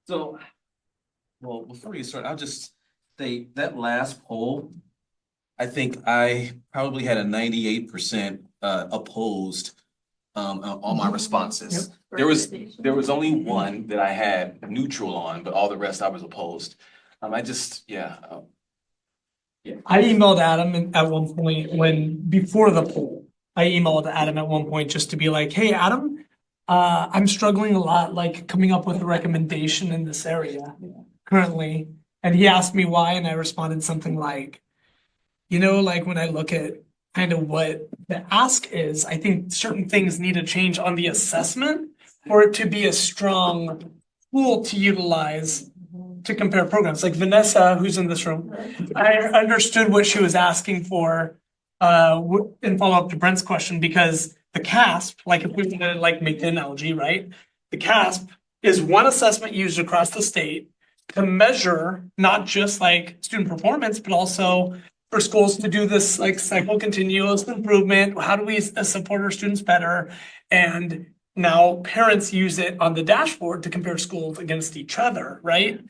So, well, before you start, I'll just say that last poll, I think I probably had a 98% opposed on all my responses. There was only one that I had neutral on, but all the rest I was opposed. I just, yeah. I emailed Adam at one point before the poll. I emailed Adam at one point just to be like, hey, Adam, I'm struggling a lot, like coming up with a recommendation in this area currently. And he asked me why, and I responded something like, like when I look at kind of what the ask is, I think certain things need to change on the assessment for it to be a strong tool to utilize to compare programs. Like Vanessa, who's in this room, I understood what she was asking for in follow-up to Brent's question, because the CASP, like if we were to like make the analogy, right? The CASP is one assessment used across the state to measure not just like student performance, but also for schools to do this like cycle continuous improvement. How do we support our students better? And now parents use it on the dashboard to compare schools against each other, right?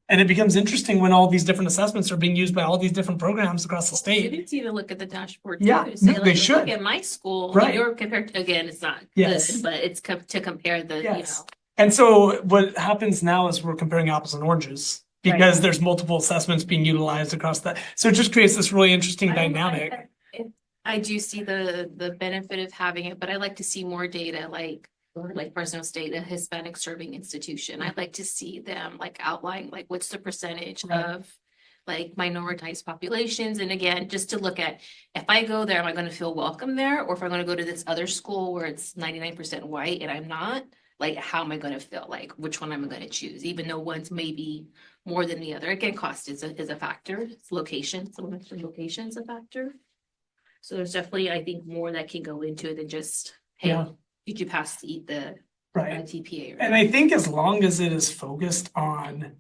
And it becomes interesting when all these different assessments are being used by all these different programs across the state. Students even look at the dashboard Yeah, too. Say, no, they like, should. Look at my school. Right. You're compared to, again, it's not Yes. good, but it's to compare the, Yes. And so what happens now is we're comparing apples and oranges because there's multiple assessments being utilized across that. So it just creates this really interesting dynamic. I do see the benefit of having it, but I like to see more data, like Fresno State, a Hispanic serving institution. I'd like to see them like outline like what's the percentage of like minoritized populations. And again, just to look at, if I go there, am I going to feel welcome there? Or if I'm going to go to this other school where it's 99% white and I'm not, like, how am I going to feel? Like, which one am I going to choose? Even though one's maybe more than the other. Again, cost is a factor. It's location. Some of the location is a factor. So there's definitely, I think, more that can go into it than just, hey, did you pass the TPA? And I think as long as it is focused on,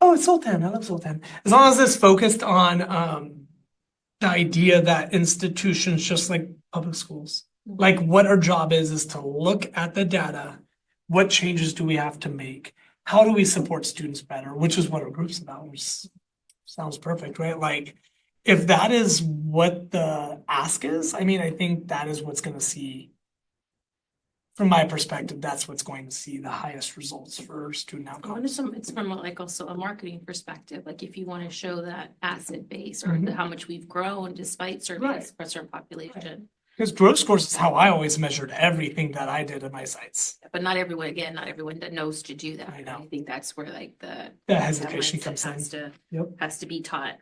oh, it's Sultan. I love Sultan. As long as it's focused on the idea that institutions, just like public schools, like what our job is to look at the data. What changes do we have to make? How do we support students better? Which is what our group's about, which sounds perfect, right? Like, if that is what the ask is, I mean, I think that is what's going to see, from my perspective, that's what's going to see the highest results for student outcomes. It's from like also a marketing perspective. Like if you want to show that asset base or how much we've grown despite certain population. Because growth scores is how I always measured everything that I did at my sites. But not everyone that knows to do that. I know. I think that's where like the hesitation comes in. Has to be taught.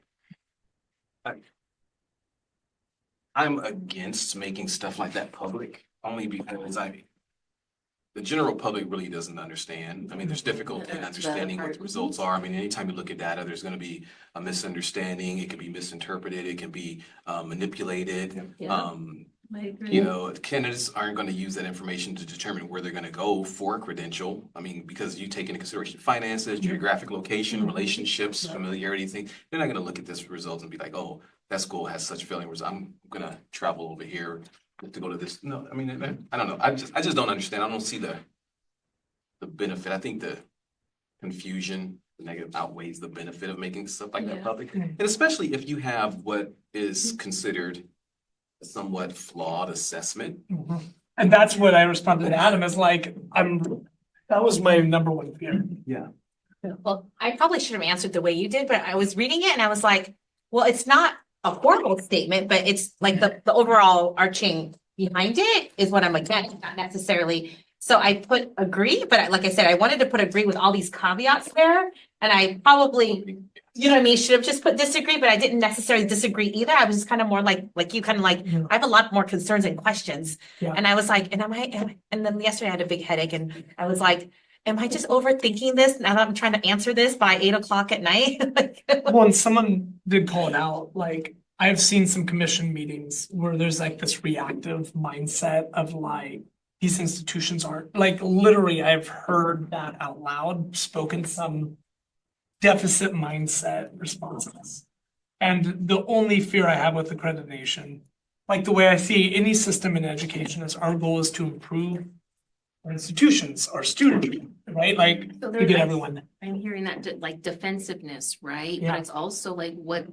I'm against making stuff like that public, only because the general public really doesn't understand. I mean, there's difficulty in understanding what the results are. I mean, anytime you look at data, there's going to be a misunderstanding. It can be misinterpreted. It can be manipulated. Candidates aren't going to use that information to determine where they're going to go for a credential. I mean, because you take into consideration finances, geographic location, relationships, familiarity, things. They're not going to look at this result and be like, oh, that school has such failing results. I'm going to travel over here to go to this. No, I mean, I don't know. I just don't understand. I don't see the benefit. I think the confusion, the negative outweighs the benefit of making stuff like that public. And especially if you have what is considered a somewhat flawed assessment. And that's what I responded to Adam is like, that was my number one fear. Yeah. Well, I probably should have answered the way you did, but I was reading it and I was like, well, it's not a formal statement, but it's like the overall arching behind it is what I'm against, not necessarily. So I put agree, but like I said, I wanted to put agree with all these caveats there. And I probably, should have just put disagree, but I didn't necessarily disagree either. I was just kind of more like you kind of like, I have a lot more concerns and questions. Yeah. And I was like, and then yesterday I had a big headache and I was like, am I just overthinking this now that I'm trying to answer this by 8 o'clock at night? Well, and someone did call it out. Like, I've seen some commission meetings where there's like this reactive mindset of like, these institutions aren't, like, literally, I've heard that out loud, spoken some deficit mindset responses. And the only fear I have with accreditation, like the way I see any system in education, is our goal is to improve our institutions, our student right? Like, So to get everyone. I'm hearing that like defensiveness, right? Yeah. But it's also like what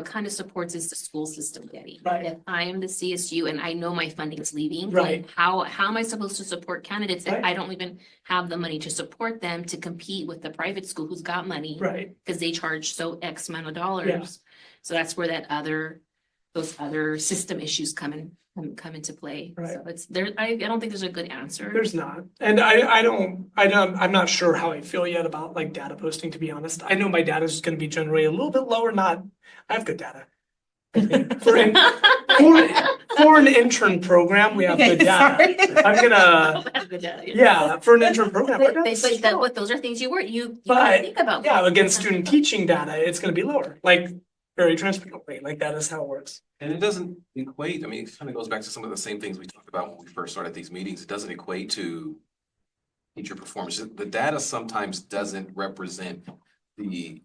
kind of supports is the school system getting? Right. If I am the CSU and I know my funding is leaving. Right. How am I supposed to support candidates if Right. I don't even have the money to support them to compete with the private school who's got money? Right. Because they charge so X amount of dollars. So that's where those other system issues come into play. Right. So it's there, I don't think there's a good answer. There's not. And I'm not sure how I feel yet about like data posting, to be honest. I know my data is going to be generally a little bit lower, I have good data. For an intern program, we have good data. I'm gonna, yeah, for an intern program. But those are things you But, think about. yeah, against student teaching data, it's gonna be lower, like very transparently, like that is how it works. And it doesn't equate, I mean, it kind of goes back to some of the same things we talked about when we first started these meetings. It doesn't equate to teacher performance. The data sometimes doesn't represent the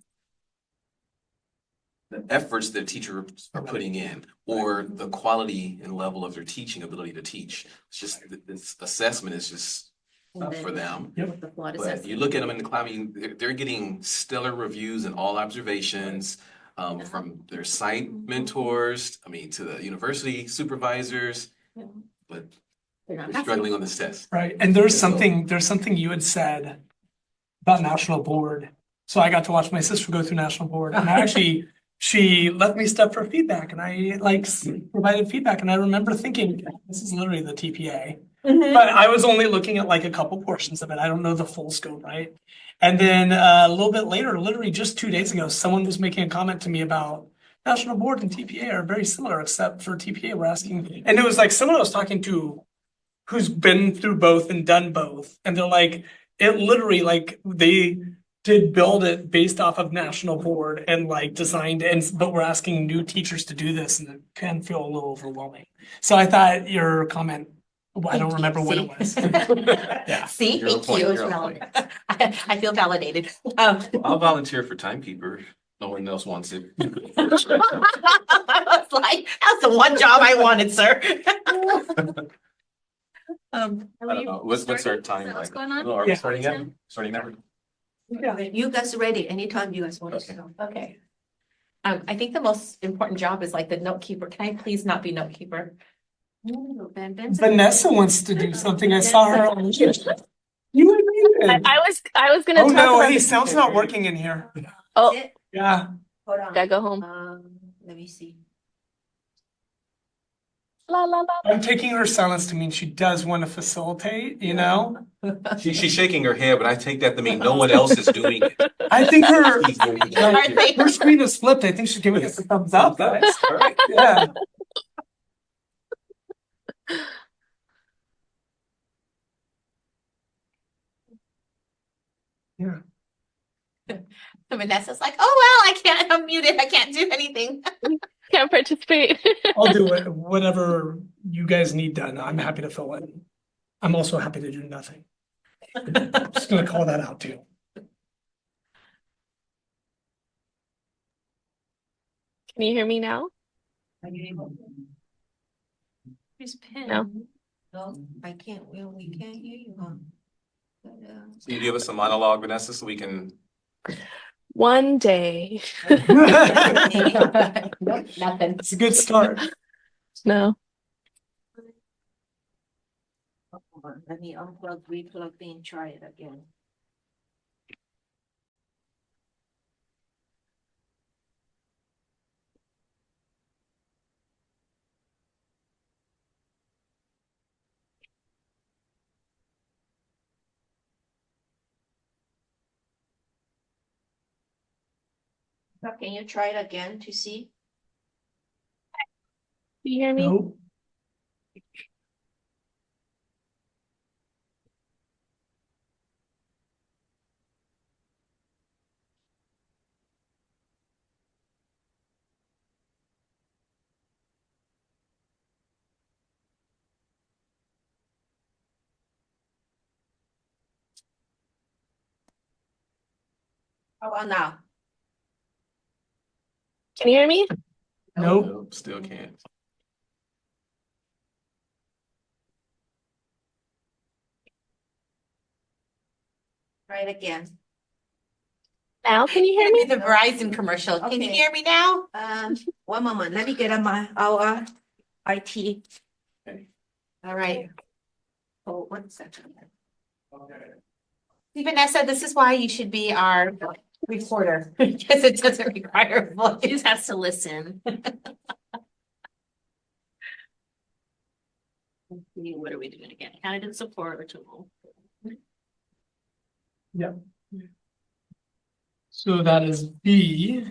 efforts that teachers are putting in or the quality and level of their teaching ability to teach. It's just, this assessment is just tough for them. With the flawed But assessment. you look at them in the cloud, I mean, they're getting stellar reviews and all observations from their site mentors, I mean, to the university supervisors. Yeah. But They're not they're struggling on this test. Right, and there's something you had said about national board. So I got to watch my sister go through national board, and she let me step for feedback, and I provided feedback, and I remember thinking, this is literally the TPA. But I was only looking at like a couple portions of it. I don't know the full scope, right? And then a little bit later, literally just 2 days ago, someone was making a comment to me about national board and TPA are very similar, except for TPA, we're asking, and it was like someone I was talking to who's been through both and done both. And they're like, it literally, like, they did build it based off of national board and like designed it, but we're asking new teachers to do this, and it can feel a little overwhelming. So I thought your comment, I don't remember what it was. Yeah. See, You're on thank point, you. you're on point. I feel validated. I'll volunteer for timekeeper. No one else wants it. I was like, that's the one job I wanted, sir. I don't know. What's our time What's like? going on? Oh, are we Yeah. starting now? Starting now? Yeah. You guys are ready anytime you guys want us to Okay. know. Okay. I think the most important job is like the note keeper. Can I please not be note keeper? Vanessa wants to do something. I saw her on the. You agreed. I was gonna Oh talk no, about hey, the- sound's not working in here. Oh, That's it? Yeah. Hold on. gotta go home. Let me see. La la la. I'm taking her silence to mean she does want to facilitate, you know? She's shaking her head, but I take that to mean no one else is doing it. I think her, Are they- her screen is flipped. I think she's giving us a thumbs up. All right. Yeah. Yeah. Vanessa's like, oh, well, I can't unmute it. I can't do anything. Can't participate. I'll do it, whatever you guys need done. I'm happy to fill in. I'm also happy to do nothing. Just gonna call that out too. Can you hear me now? Here's Pin. No. No, I can't, well, we can't hear you, huh? But, Can you give us a monologue, Vanessa, so we can? One day. Nope, nothing. It's a good start. No. hold on, let me unplug, replug, and try it again. Can you try it again to see? Can you hear me? Nope. How about now? Can you hear me? Nope. Still can't. Try it again. Now, can you hear Gonna me? be the Verizon commercial. Can you Okay. hear me now? One moment, let me get on our IT. All right. Oh, 1 second. See, Vanessa, this is why you should be our reporter, because it doesn't require a She voice. just has to listen. What are we doing again? Candidate support or tool? So that is B.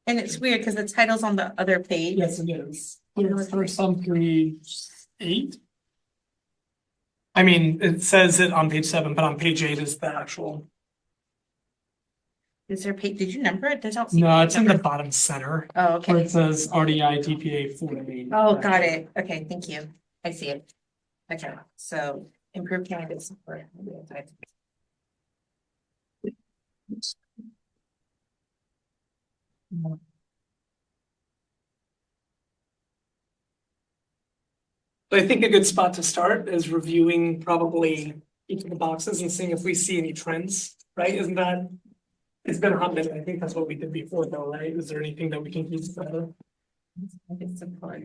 And it's weird because the title's on the other page. Yes, it is. First on page 8. I mean, it says it on page 7, but on page 8 is the actual. Is there page, did you number it? There's not. No, it's in the bottom center Oh, where okay. it says RDI TPA 4. Oh, got it. Okay, thank you. I see it. Okay, so improve candidate support. So I think a good spot to start is reviewing probably each of the boxes and seeing if we see any trends, right? Isn't that? It's been a hot minute. I think that's what we did before though, right? Is there anything that we can use better? It's support.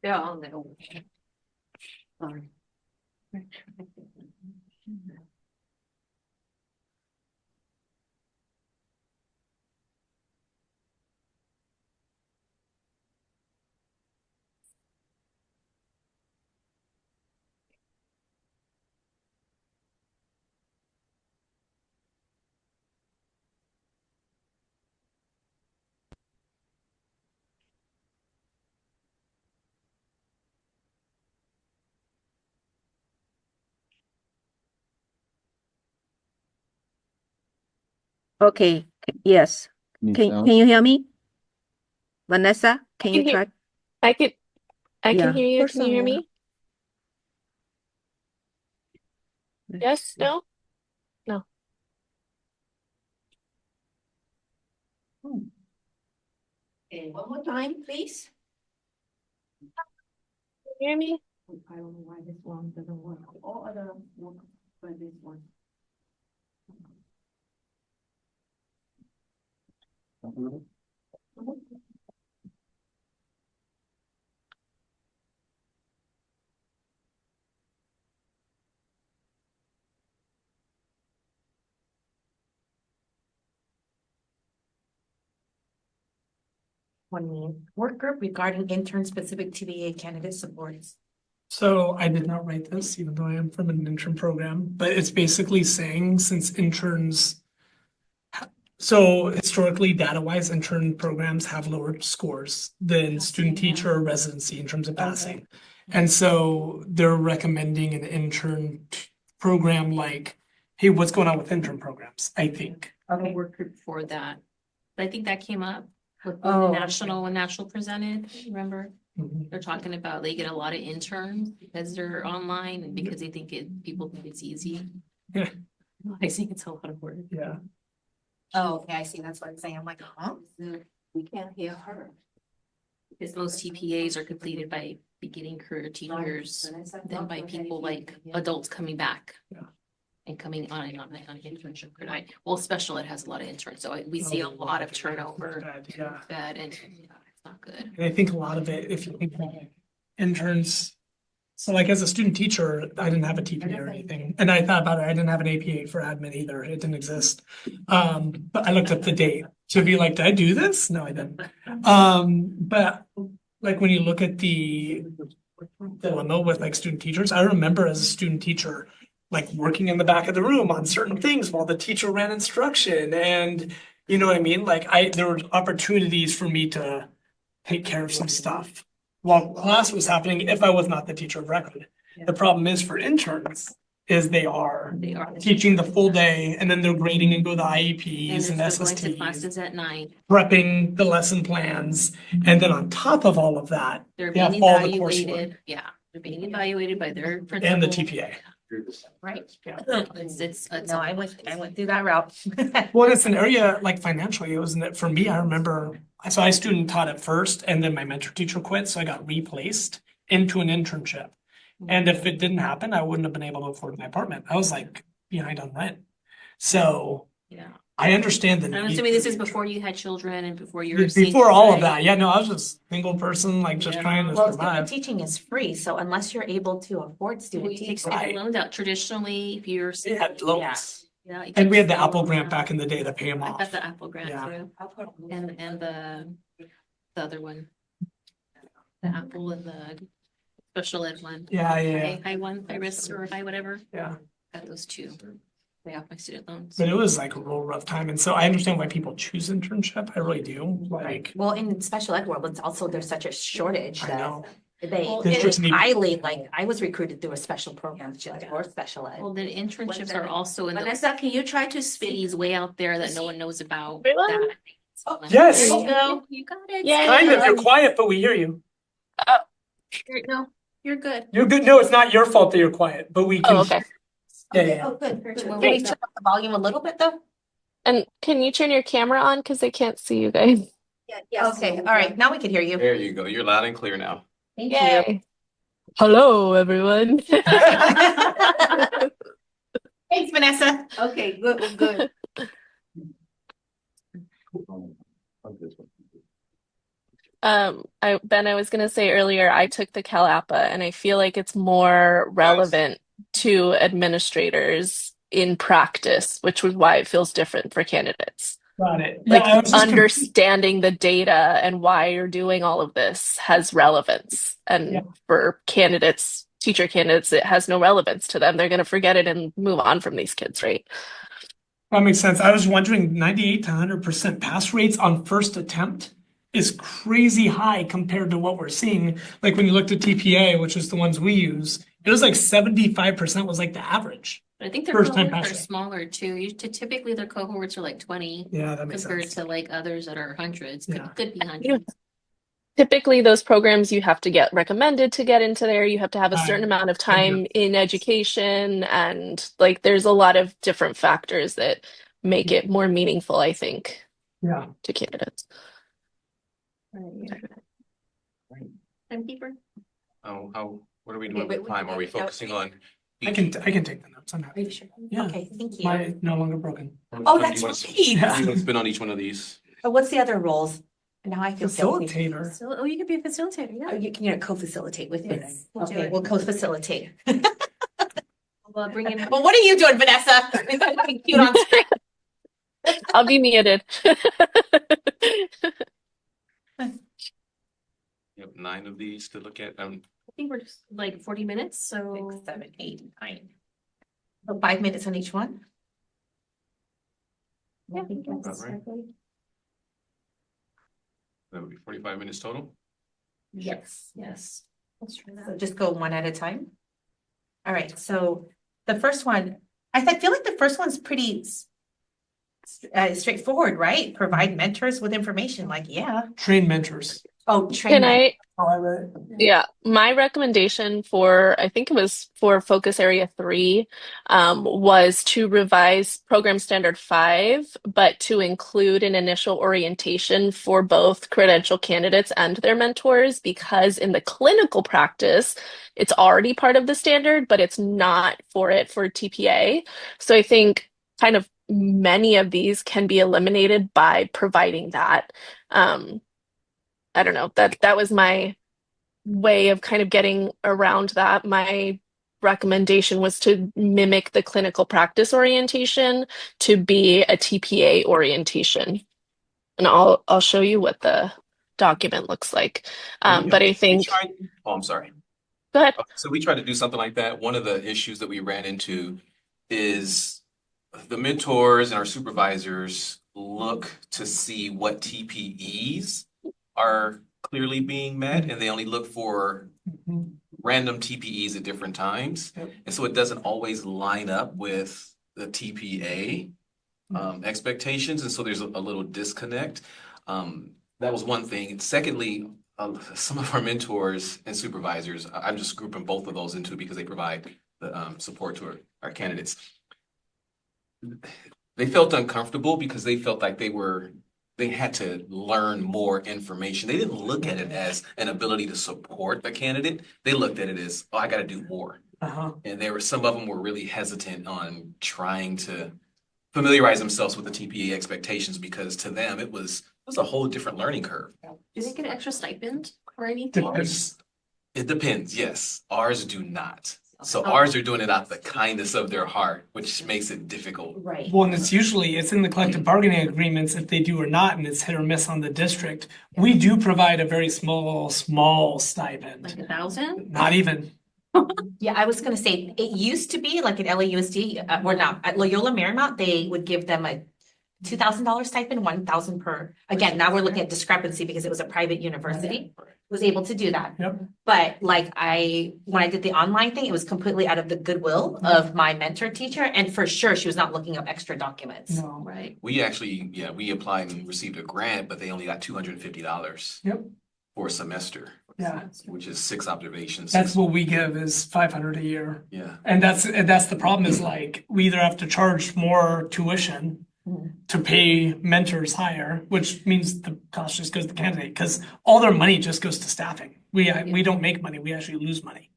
They're on their own. Sorry. Okay, yes. Can you hear me? Vanessa, can you can hear- try? I can I Yeah. can hear you. Pour Can you hear some me? Yes? No? No. Okay, one more time, please. Can you hear me? I don't know why this one doesn't work. All other work, but this one. Work group regarding intern-specific TBA candidate supports. So I did not write this, even though I am from an intern program, but it's basically saying since interns. So historically, data-wise, intern programs have lower scores than student teacher or residency in terms of passing. And so they're recommending an intern program like, hey, what's going on with intern programs, I think. A work group for that. But I think that came up with the Oh, national, when national presented, remember? Mhm. They're talking about they get a lot of interns because they're online and because they think people think it's easy. Yeah. I think it's a lot of work. Yeah. Oh, okay, I see. That's what I'm saying. I'm like, huh? We can't hear her. Because most TPAs are completed by beginning career teachers, then by people like adults coming back. and coming on and on and on internship. Well, special ed has a lot of interns, so we see a lot of turnover. Yeah. That and it's not good. And I think a lot of it, if you think about it, interns. So like as a student teacher, I didn't have a TPA or anything. And I thought about it, I didn't have an APA for admin either. It didn't exist. But I looked up the date to be like, did I do this? No, I didn't. But like when you look at the dilemma with like student teachers, I remember as a student teacher, like working in the back of the room on certain things while the teacher ran instruction. And you know what I mean? Like there were opportunities for me to take care of some stuff while class was happening if I was not the teacher of record. The problem is for interns is they are teaching the full day and then they're grading and go to IEPs and they're still going to SSTs, classes at night. prepping the lesson plans. And then on top of all of that, They're they have being all the coursework evaluated. Yeah, they're being evaluated by their principal. and the TPA. Right. It's No, I went through that route. Well, it's an area like financially, it wasn't it for me. I remember, so I student taught at first and then my mentor teacher quit. So I got replaced into an internship. And if it didn't happen, I wouldn't have been able to afford my apartment. I was like behind on rent. So Yeah. I understand the I'm need. assuming this is before you had children and before you were. Before all of that. Yeah, no, I was just single person, like just Yeah. trying to Well, student survive. teaching is free, so unless you're able to afford We student take teaching. student Right. loans out traditionally if you're. They had loans. Yeah, you And take we had the student Apple loans grant out. back in the day to pay them I off. got the Apple grant Yeah. too. And the other one. The Apple and the special ed one. Yeah. High one, high risk or high whatever. Yeah. Got those two. Pay off my student loans. But it was like a real rough time. And so I understand why people choose internship. I really do. Like, Well, in special ed world, it's also, there's such a shortage I that know. Well, There's it just is need- highly, like, I was recruited through a special program just for special ed. Well, then internships are also in the Vanessa, can you try to speak? cities way out there that no one knows about. Everyone? that- Yes. There you go. You got it. Yay. Kind of, you're quiet, but we hear you. No, you're good. You're good. No, it's not your fault that you're quiet, but we can. Oh, okay. Yeah. Oh, good. Can we Great. turn up the volume a little bit though? And can you turn your camera on? Because I can't see you guys. Okay, all right, now we can hear you. There you go. You're loud and clear now. Thank you. Yay. Hello, everyone. Thanks, Vanessa. Okay, good. I was gonna say earlier, I took the CalAPA and I feel like it's more relevant to administrators in practice, which was why it feels different for candidates. Got it. Like Yeah, I was just understanding the data and why you're doing all of this has relevance. And Yeah. for candidates, teacher candidates, it has no relevance to them. They're gonna forget it and move on from these kids, right? That makes sense. I was wondering 98 to 100% pass rates on first attempt is crazy high compared to what we're seeing. Like when you looked at TPA, which is the ones we use, it was like 75% was like the average. I think their First time cohorts are pass rate. smaller too. Typically their cohorts are like 20 Yeah, that makes compared sense. to like others that are hundreds. Yeah. Could be hundreds. Typically, those programs you have to get recommended to get into there. You have to have a certain amount of time in education, and like there's a lot of different factors that make it more meaningful, I think, Yeah. to candidates. Timekeeper. What are we doing Wait, with time? Are we focusing on? I can take the notes. I'm Are happy. you sure? Yeah. Okay, thank you. Mine no longer broken. Oh, that's You right. want to spin on each one of these? Oh, what's the other roles? Now I feel guilty. Facilitator. So, you could be a facilitator. Oh, you can co-facilitate with me. Yes, we'll do Okay, it. we'll co-facilitate. Well, bring in. Well, what are you doing, Vanessa? Cute on screen. I'll be muted. You have 9 of these to look at. I think we're just like 40 minutes, so. 6, 7, 8, 9. So 5 minutes on each one? Yeah, I think that's About right. That would be 45 minutes total. Yes. Yes. Let's try So that. just go one at a time. All right, so the first one, feel like the first one's pretty straightforward, right? Provide mentors with information, like, yeah. Train mentors. Oh, Can train. I, How I read it. yeah, my recommendation for, I think it was for focus area 3, was to revise program standard 5, but to include an initial orientation for both credential candidates and their mentors, because in the clinical practice, it's already part of the standard, but it's not for TPA. So I think kind of many of these can be eliminated by providing that. Um, I don't know, that was my way of kind of getting around that. My recommendation was to mimic the clinical practice orientation to be a TPA orientation. And I'll show you what the document looks like. But I We think, tried, oh, I'm sorry. go ahead. So we tried to do something like that. One of the issues that we ran into is the mentors and our supervisors look to see what TPEs are clearly being met, and they only look for Mhm. random TPEs at different times. Yep. And so it doesn't always line up with the TPA expectations. And so there's a little disconnect. That was one thing. Secondly, some of our mentors and supervisors, I'm just grouping both of those into because they provide the support to our candidates. They felt uncomfortable because they felt like they had to learn more information. They didn't look at it as an ability to support the candidate. They looked at it as, oh, I got to do more. Uh-huh. And some of them were really hesitant on trying to familiarize themselves with the TPA expectations because to them it was a whole different learning curve. Do they get an extra stipend or anything? Depends. It depends, yes. Ours do not. So Oh. ours are doing it out of the kindness of their heart, which makes it difficult. Right. Well, and it's in the collective bargaining agreements if they do or not, and it's hit or miss on the district. We do provide a very small Like stipend. 1,000? Not even. Yeah, I was gonna say, it used to be like at LAUSD, or not, at Loyola Marymount, they would give them a $2,000 stipend, 1,000 per. Again, now we're looking at discrepancy because it was a private university, was able to do that. Yep. But like when I did the online thing, it was completely out of the goodwill of my mentor teacher, and for sure, she was not looking up extra documents. No. Right. We actually, we applied and received a grant, but they only got $250 Yep. for a semester, Yeah. which is 6 observations. That's what we give is 500 a year. Yeah. And that's the problem is like we either have to charge more tuition to pay mentors higher, which means the cost just goes to the candidate because all their money just goes to staffing. We don't make money. We actually lose money.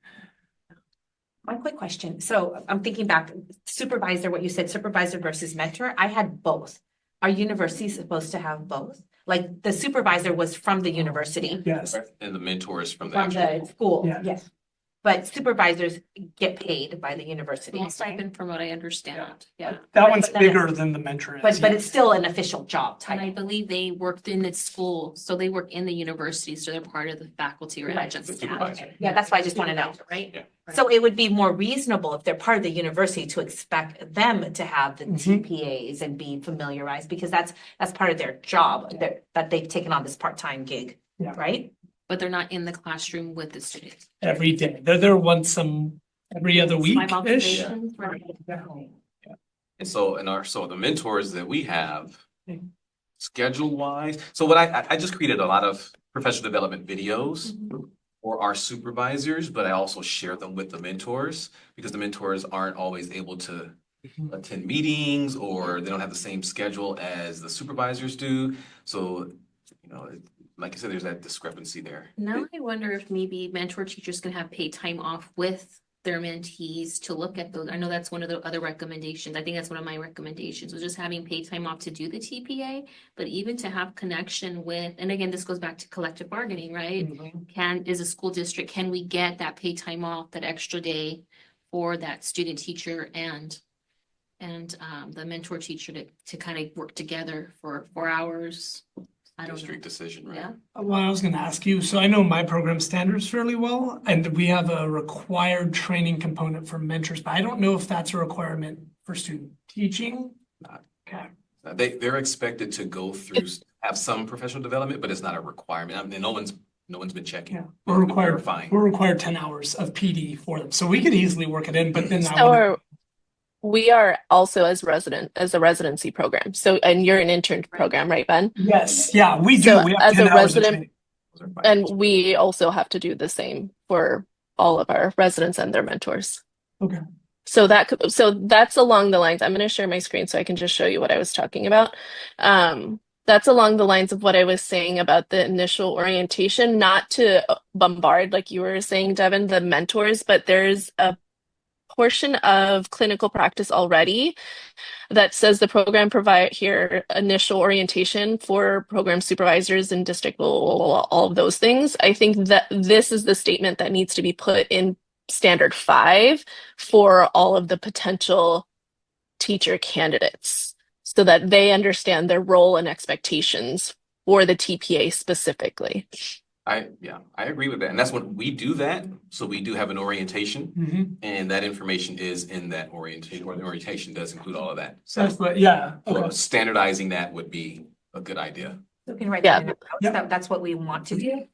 One quick question. So I'm thinking back, supervisor, what you said, supervisor versus mentor, I had both. Are universities supposed to have both? Like the supervisor was from the university, Yes. And the mentors from the from the actual. school, Yeah. yes. But supervisors get paid by the university. Small stipend from what I understand. Yeah. That one's But then- bigger than the mentor is. But it's still an official job And I title. believe they worked in the school, so they work in the university, so they're part of the faculty or Right. adjunct The staff. supervisor. Yeah, that's why I just want to know. Right? Yeah. So it would be more reasonable if they're part of the university to expect them to have the Mhm. TPAs and be familiarized because that's part of their job that they've taken on this part-time gig, Yeah. right? But they're not in the classroom with the students. Every day. They're there once every other week My ish. observations, right? And so the mentors that we have, Mm. schedule wise, so what I just created a lot of professional development videos for our supervisors, but I also share them with the mentors because the mentors aren't always able to attend meetings or they don't have the same schedule as the supervisors do. So, like I said, there's that discrepancy there. Now I wonder if maybe mentor teachers can have paid time off with their mentees to look at those. I know that's one of the other recommendations. I think that's one of my recommendations was just having paid time off to do the TPA, but even to have connection with, and again, this goes back to collective bargaining, right? Is a school district, can we get that paid time off, that extra day for that student teacher and the mentor teacher to kind of work together for 4 hours? I don't know. District decision, right? Yeah. Well, I was gonna ask you, so I know my program standards fairly well, and we have a required training component for mentors, but I don't know if that's a requirement for student teaching. Not. Okay. They're expected to go through, have some professional development, but it's not a requirement. I mean, no one's been checking. Yeah, No we're one's been required, verifying. we're required 10 hours of PD for them, so we could easily work it in, but then I So would. are We are also as a residency program. So, and you're an intern program, right, Ben? Yes, yeah, we do. So We have as 10 a hours of resident, training. Those are and financial. we also have to do the same for all of our residents and their mentors. Okay. So that's along the lines. I'm going to share my screen so I can just show you what I was talking about. That's along the lines of what I was saying about the initial orientation, not to bombard, like you were saying, Devin, the mentors, but there's a portion of clinical practice already that says the program provide here initial orientation for program supervisors and district, all of those things. I think that this is the statement that needs to be put in standard 5 for all of the potential teacher candidates so that they understand their role and expectations for the TPA specifically. I agree with that. And that's when we do that. So we do have an orientation Mhm. and that information is in that orientation, or the orientation does include all of that. So That's what, yeah. so Okay. standardizing that would be a good idea. We can write Yeah. that in. Yeah. That's what we want to do.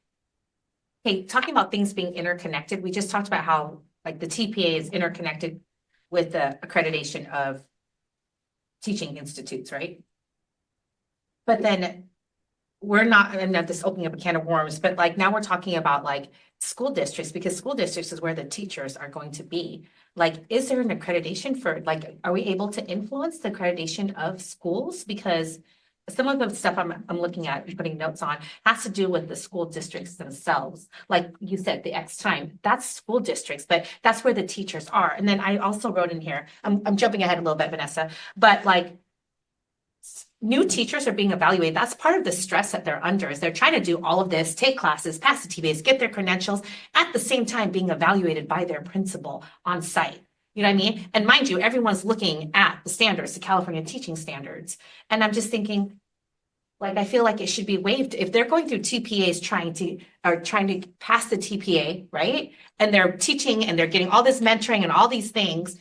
Okay, talking about things being interconnected, we just talked about how like the TPA is interconnected with the accreditation of teaching institutes, right? But then we're not, I'm not just opening up a can of worms, but like now we're talking about like school districts, because school districts is where the teachers are going to be. Like, is there an accreditation for, like, are we able to influence the accreditation of schools? Because some of the stuff I'm looking at and putting notes on has to do with the school districts themselves. Like you said, the X time, that's school districts, but that's where the teachers are. And then I also wrote in here, I'm jumping ahead a little bit, Vanessa, but like new teachers are being evaluated. That's part of the stress that they're under, is they're trying to do all of this, take classes, pass the TBAs, get their credentials, at the same time being evaluated by their principal on site. You know what I mean? And mind you, everyone's looking at the standards, the California teaching standards. And I'm just thinking, like, I feel like it should be waived if they're going through TPAs trying to pass the TPA, right? And they're teaching and they're getting all this mentoring and all these things.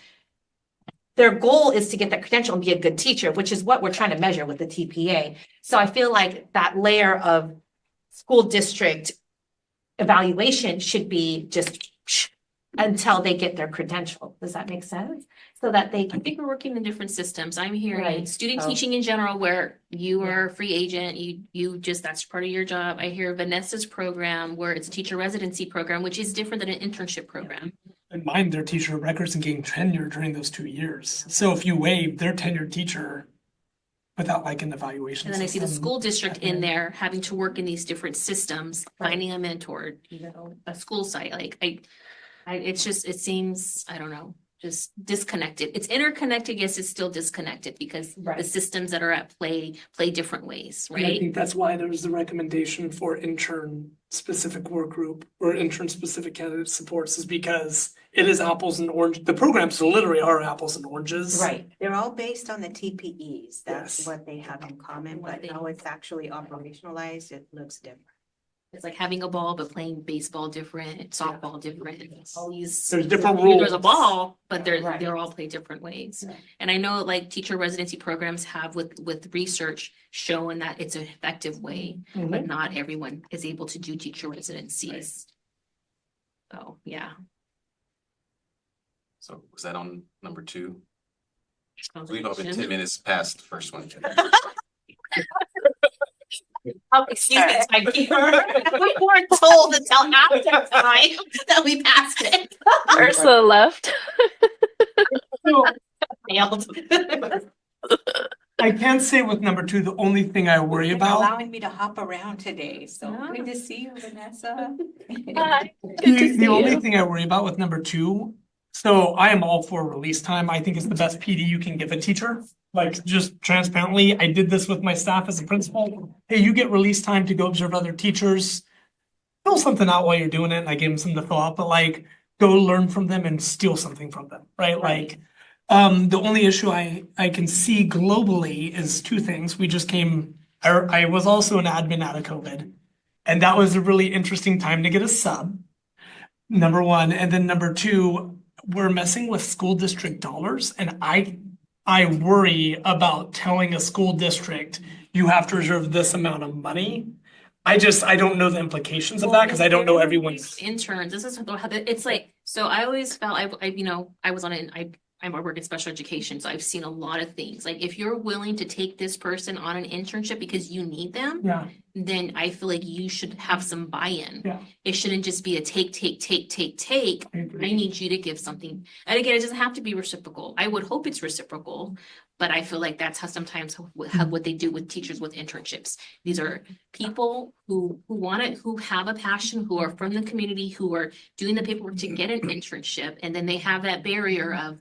Their goal is to get that credential and be a good teacher, which is what we're trying to measure with the TPA. So I feel like that layer of school district evaluation should be just until they get their credential. Does that make sense? So that they I can, think we're working in different systems. I'm hearing Right. student Oh. teaching in general, where you are a free agent, you just, that's part of your job. I hear Vanessa's program where it's a teacher residency program, which is different than an internship program. In mine, they're teacher of records and getting tenure during those 2 years. So if you waive their tenured teacher without like an evaluation. And then I see the system, school district in then- there having to work in these different systems, Right. finding a mentor, a school site, like it's just, it seems, I don't know, just disconnected. It's interconnected, yes, it's still disconnected because the Right. systems that are at play different ways, And I right? think that's why there's the recommendation for intern-specific work group or intern-specific candidate supports, is because it is apples and oranges. The programs literally are apples and oranges. right. They're all based on the TPEs. That's Yes. what they have in common, What but they- how it's actually operationalized, it looks different. It's like having a ball, but playing baseball different, softball different, all these. There's different There's a rules. ball, but Right. they're all play different ways. Right. And I know like teacher residency programs have with research showing that it's an effective way, Mhm. but not everyone is able to do teacher residencies. So, yeah. So was that on number 2? Sounds We've like all been it 10 should. minutes past the first one. Oh, excuse me, timekeeper. We weren't told until after time that we passed it. Ursula left. Failed. I can say with number 2, the only thing I worry You've been about, allowing me to hop around today, so Yeah. good to see you, Vanessa. Hi, good to the see only you. thing I worry about with number 2, so I am all for release time. I think it's the best PD you can give a teacher. Like, just transparently, I did this with my staff as a principal. Hey, you get release time to go observe other teachers. Fill something out while you're doing it, and I gave them something to fill out, but like, go learn from them and steal something from them, right? Like, the only issue I can see globally is 2 things. We just came, I was also an admin out of COVID, and that was a really interesting time to get a sub. Number 1, and then number 2, we're messing with school district dollars, and I worry about telling a school district you have to reserve this amount of money. I don't know the implications of that because I don't know everyone's. Interns, this is how it's like, so I always felt, I was on it, I I work in special education, so I've seen a lot of things. Like if you're willing to take this person on an internship because you need them, Yeah, then I feel like you should have some buy-in. Yeah. It shouldn't just be a take. I I agree. need you to give something. And again, it doesn't have to be reciprocal. I would hope it's reciprocal, but I feel like that's how sometimes what they do with teachers with internships. These are people who want it, who have a passion, who are from the community, who are doing the paperwork to get an internship, and then they have that barrier of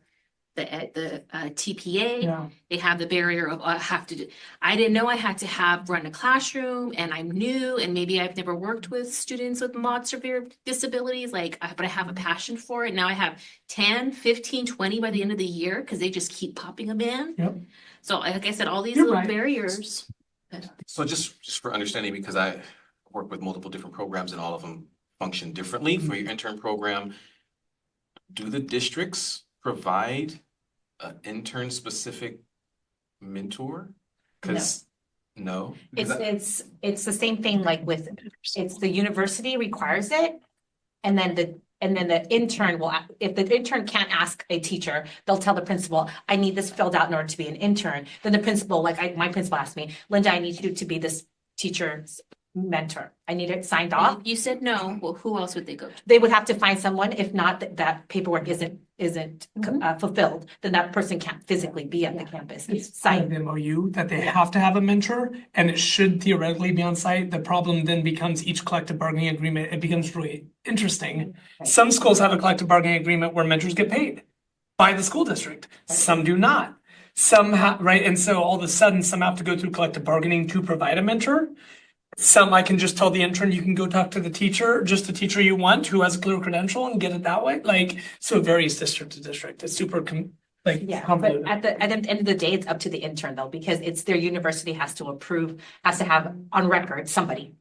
the TPA. Yeah, They have the barrier of I didn't know I had to run a classroom, and I'm new, and maybe I've never worked with students with mild severe disabilities, but I have a passion for it. Now I have 10, 15, 20 by the end of the year because they just keep popping them in. Yep. So like I said, all these You're little right. barriers. So just for understanding, because I work with multiple different programs and all of them function differently for your intern program, do the districts provide an intern-specific mentor? Because, no? It's the same thing like with, it's the university requires it. And then the intern will, if the intern can't ask a teacher, they'll tell the principal, I need this filled out in order to be an intern. Then the principal, my principal asked me, Linda, I need you to be this teacher's mentor. I need it signed off. You said no. Well, who else would they go to? They would have to find someone. If not, that paperwork isn't fulfilled, then that person can't physically be at the campus. it's Sign. kind of MOU that they have to have a mentor, and it should theoretically be on site. The problem then becomes each collective bargaining agreement. It becomes really interesting. Some schools have a collective bargaining agreement where mentors get paid by the school district. Some do not. Some have, right? And so all of a sudden, some have to go through collective bargaining to provide a mentor. Some I can just tell the intern, you can go talk to the teacher, just the teacher you want, who has a clear credential, and get it that way. So it varies district to district. It's super Yeah, but convoluted. at the end of the day, it's up to the intern though, because it's their university has to have on record somebody.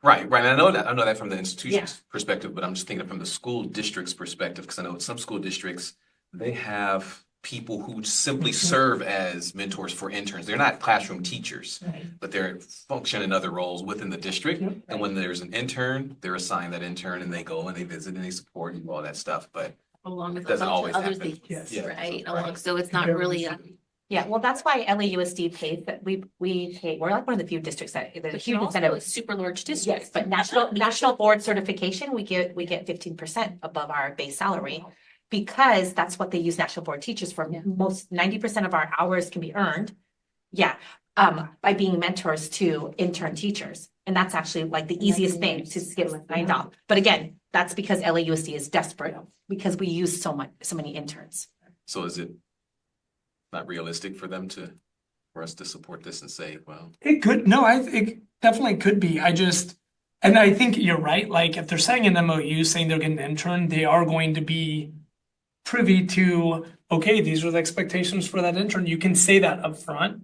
Right. I know that from the institution's perspective, but I'm just thinking from the school district's perspective, because I know some school districts, they have people who simply serve as mentors for interns. They're not classroom teachers, but they're function in other roles within the district. Yep. And when there's an intern, they're assigned that intern and they go and they visit and they support and do all that stuff. But Along with It doesn't a bunch always of other happen. things, Yes. Yeah. right? Right. So it's not really a. Yeah, well, that's why LAUSD pays that we pay, we're like one of the few districts that, there's a But huge you're also a incentive. super large Yes, district. but national board certification, we get 15% above our base salary. Because that's what they use national board teachers for. Yeah. Most 90% of our hours can be earned. Yeah, by being mentors to intern teachers. And that's actually like the easiest thing to get signed off. But again, that's because LAUSD is desperate because we use so many interns. so is it not realistic for us to support this and say, well, It could, no, it definitely could be. And I think you're right. Like if they're saying an MOU saying they're getting an intern, they are going to be privy to, okay, these are the expectations for that intern. You can say that up front.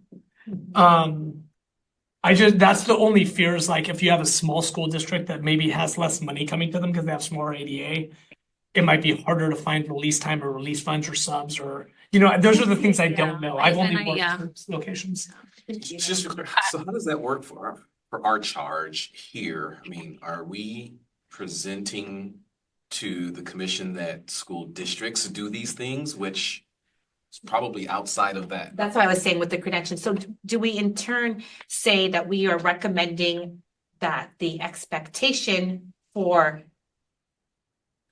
That's the only fear is like if you have a small school district that maybe has less money coming to them because they have smaller ADA, it might be harder to find release time or release funds or subs or, those are the things I don't know. I've only And I, worked with locations. so how does that work for our charge here? I mean, are we presenting to the commission that school districts do these things, which is probably outside of that? That's why I was saying with the credentials. So do we in turn say that we are recommending that the expectation for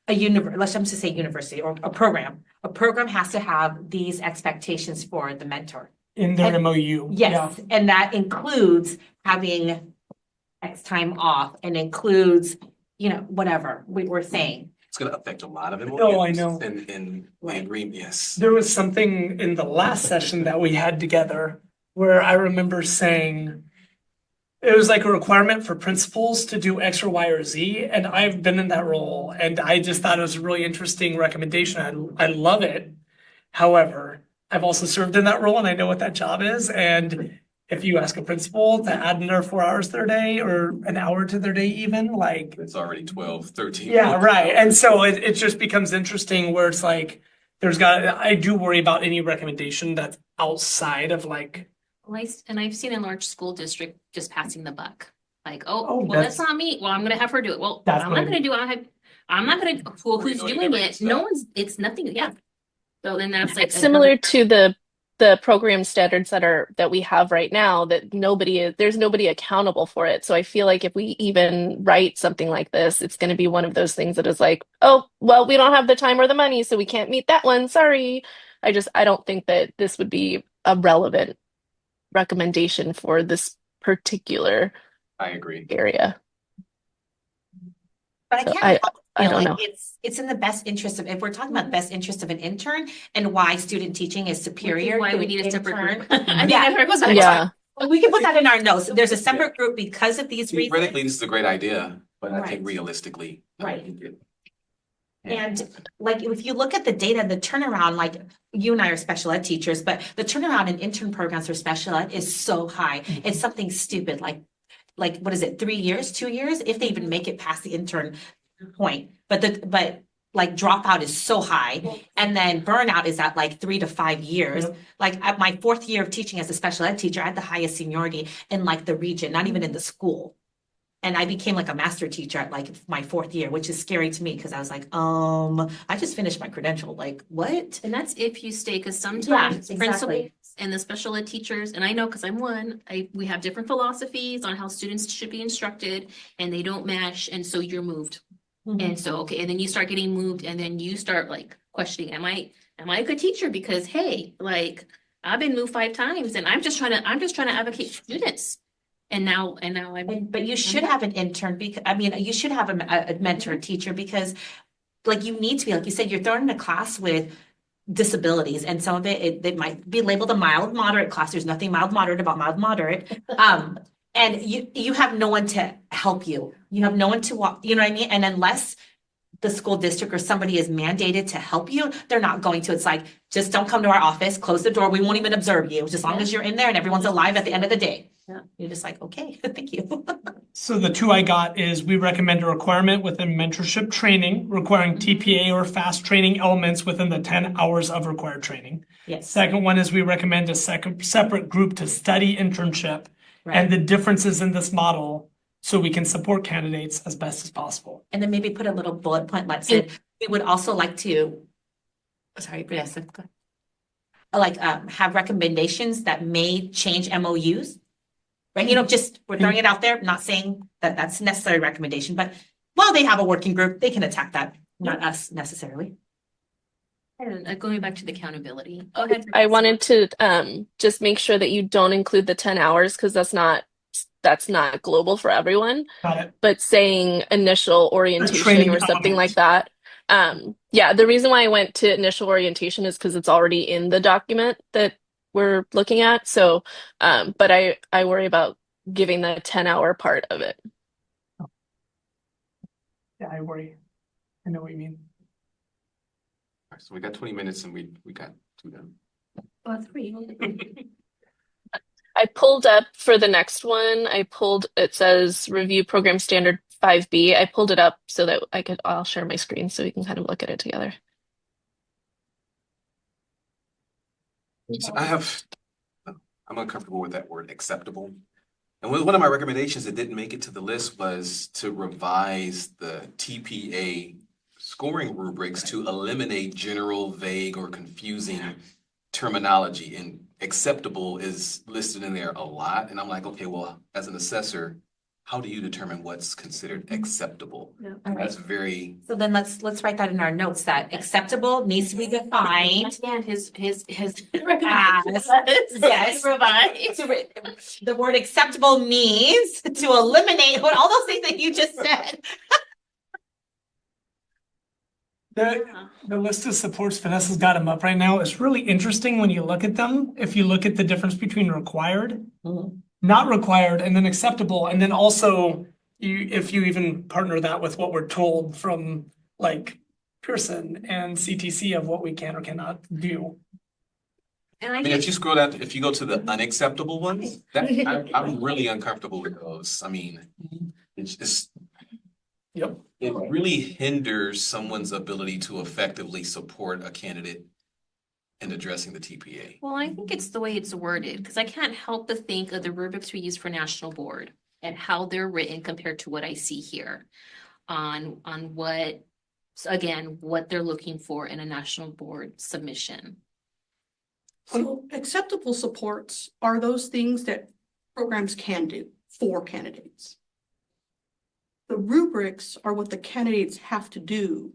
let's just say university or a program has to have these expectations for the mentor? In their And- MOU. Yes, and that includes having X time off and includes, whatever we're saying. It's gonna affect a lot of them. Oh, I know. In the agreement, yes. There was something in the last session that we had together where I remember saying it was like a requirement for principals to do X or Y or Z. And I've been in that role and I just thought it was a really interesting recommendation. I love it. However, I've also served in that role and I know what that job is. And if you ask a principal to add another 4 hours to their day or an hour to their day even, like, It's already 12, 13. yeah, right. And so it just becomes interesting where it's like, I do worry about any recommendation that's outside of like, And I've seen a large school district just passing the buck. Like, Oh, well, that's not me. Well, I'm gonna have her do it. Well, That's I'm what not I gonna do it. I'm not gonna, well, Or you who's know, you doing never it? get No stuff. one's, it's nothing, yeah. So then that's like It's similar to the program standards that we have right now, that there's nobody accountable for it. So I feel like if we even write something like this, it's going to be one of those things that is like, oh, well, we don't have the time or the money, so we can't meet that one. Sorry. I don't think that this would be a relevant recommendation for this particular I agree. area. But I So can't help but I feel don't like know. it's in the best interest of, if we're talking about best interest of an intern and why student teaching is superior. why to we an need a separate intern. group. I think Yeah. that goes back to- Yeah. We can put that in our notes. There's a separate group because of these reasons. Theoretically, this is a great idea, but I think Right. realistically. I Right. think it- And like, if you look at the data, the turnaround, like you and I are special ed teachers, but the turnaround in intern programs for special ed is so high. It's something stupid, like, what is it, 3 years, 2 years, if they even make it past the intern point. But like dropout is so high. And then burnout is at like 3 to 5 years. Yep. Like at my 4th year of teaching as a special ed teacher, I had the highest seniority in like the region, not even in the school. And I became like a master teacher at like my 4th year, which is scary to me because I was like, I just finished my credential. Like, what? And that's if you stay, because Yeah, sometimes exactly. principals and the special ed teachers, and I know because I'm one, we have different philosophies on how students should be instructed and they don't match, and so you're moved. And so, okay, and then you start getting moved and then you start like questioning, am I a good teacher? Because hey, like I've been moved 5 times and I'm just trying to advocate for students. And now I'm. But you should have an intern because, I mean, you should have a mentor teacher because like you need to be, like you said, you're thrown in a class with disabilities and some of it might be labeled a mild moderate class. There's nothing mild moderate about mild moderate. And you have no one to help you. You have no one to walk, you know what I mean? And unless the school district or somebody is mandated to help you, they're not going to. It's like, just don't come to our office, close the door. We won't even observe you, just as long as you're in there and everyone's alive at the end of the day. Yeah. You're just like, okay, thank you. So the 2 I got is we recommend a requirement within mentorship training requiring TPA or fast training elements within the 10 hours of required training. Yes. Second one is we recommend a separate group to study internship Right. and the differences in this model so we can support candidates as best as possible. And then maybe put a little bullet point, like said, we would also like to, sorry, Vanessa, go ahead. Like, have recommendations that may change MOUs. Right, you know, just, we're throwing it out there, not saying that that's a necessary recommendation, but while they have a working group, they can attack that, not us necessarily. And going back to the accountability. Go ahead. I wanted to just make sure that you don't include the 10 hours because that's not global for everyone, Got it. but saying initial orientation training or something element. like that. Yeah, the reason why I went to initial orientation is because it's already in the document that we're looking at. So, but I worry about giving the 10-hour part of it. Yeah, I worry. I know what you mean. All right, so we got 20 minutes and we got 2 done. 3. I pulled up for the next one. It says review program standard 5B. I pulled it up so that I'll share my screen so we can kind of look at it together. So I'm uncomfortable with that word acceptable. And one of my recommendations that didn't make it to the list was to revise the TPA scoring rubrics to eliminate general, vague, or confusing terminology. And acceptable is listed in there a lot. And I'm like, okay, well, as an assessor, how do you determine what's considered acceptable? Yeah. All right. That's very, So then let's write that in our notes, that acceptable needs to be defined. And his Yes. yes, revise. The word acceptable means to eliminate all those things that you just said. The list of supports, Vanessa's got them up right now. It's really interesting when you look at them. If you look at the difference between required, not required, and then acceptable, and then also if you even partner that with what we're told from like Pearson and CTC of what we can or cannot do. And I mean, if you scroll down, if you go to the unacceptable ones, I'm really uncomfortable with those. I mean, it's just. Yep. It really hinders someone's ability to effectively support a candidate in addressing the TPA. Well, I think it's the way it's worded, because I can't help but think of the rubrics we use for national board and how they're written compared to what I see here on what again, what they're looking for in a national board submission. So acceptable supports are those things that programs can do for candidates. The rubrics are what the candidates have to do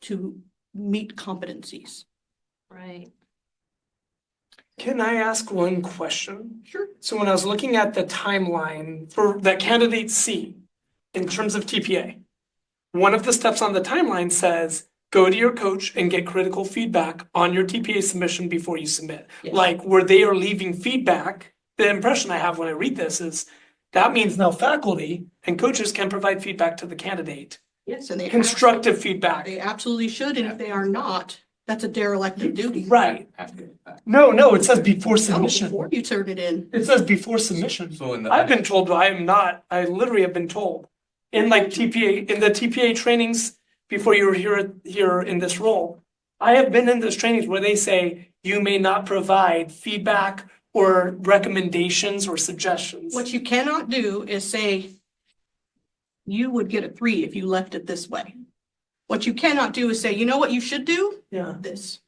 to meet competencies. Right. Can I ask one question? Sure. So when I was looking at the timeline for that candidates see in terms of TPA, one of the steps on the timeline says, go to your coach and get critical feedback on your TPA submission before you submit. Yes. Like where they are leaving feedback, the impression I have when I read this is that means now faculty and coaches can provide feedback to the candidate. Yes, and they Constructive feedback. They absolutely should, and if they are not, that's a derelict of duty. Right. Have to get back. No, it says before No, submission. before you turn it in. It says before submission. So in the. I've been told I am not. I literally have been told in like TPA, in the TPA trainings before you were here in this role. I have been in those trainings where they say you may not provide feedback or recommendations or suggestions. What you cannot do is say, you would get a 3 if you left it this way. What you cannot do is say, you know what you should do? Yeah. This.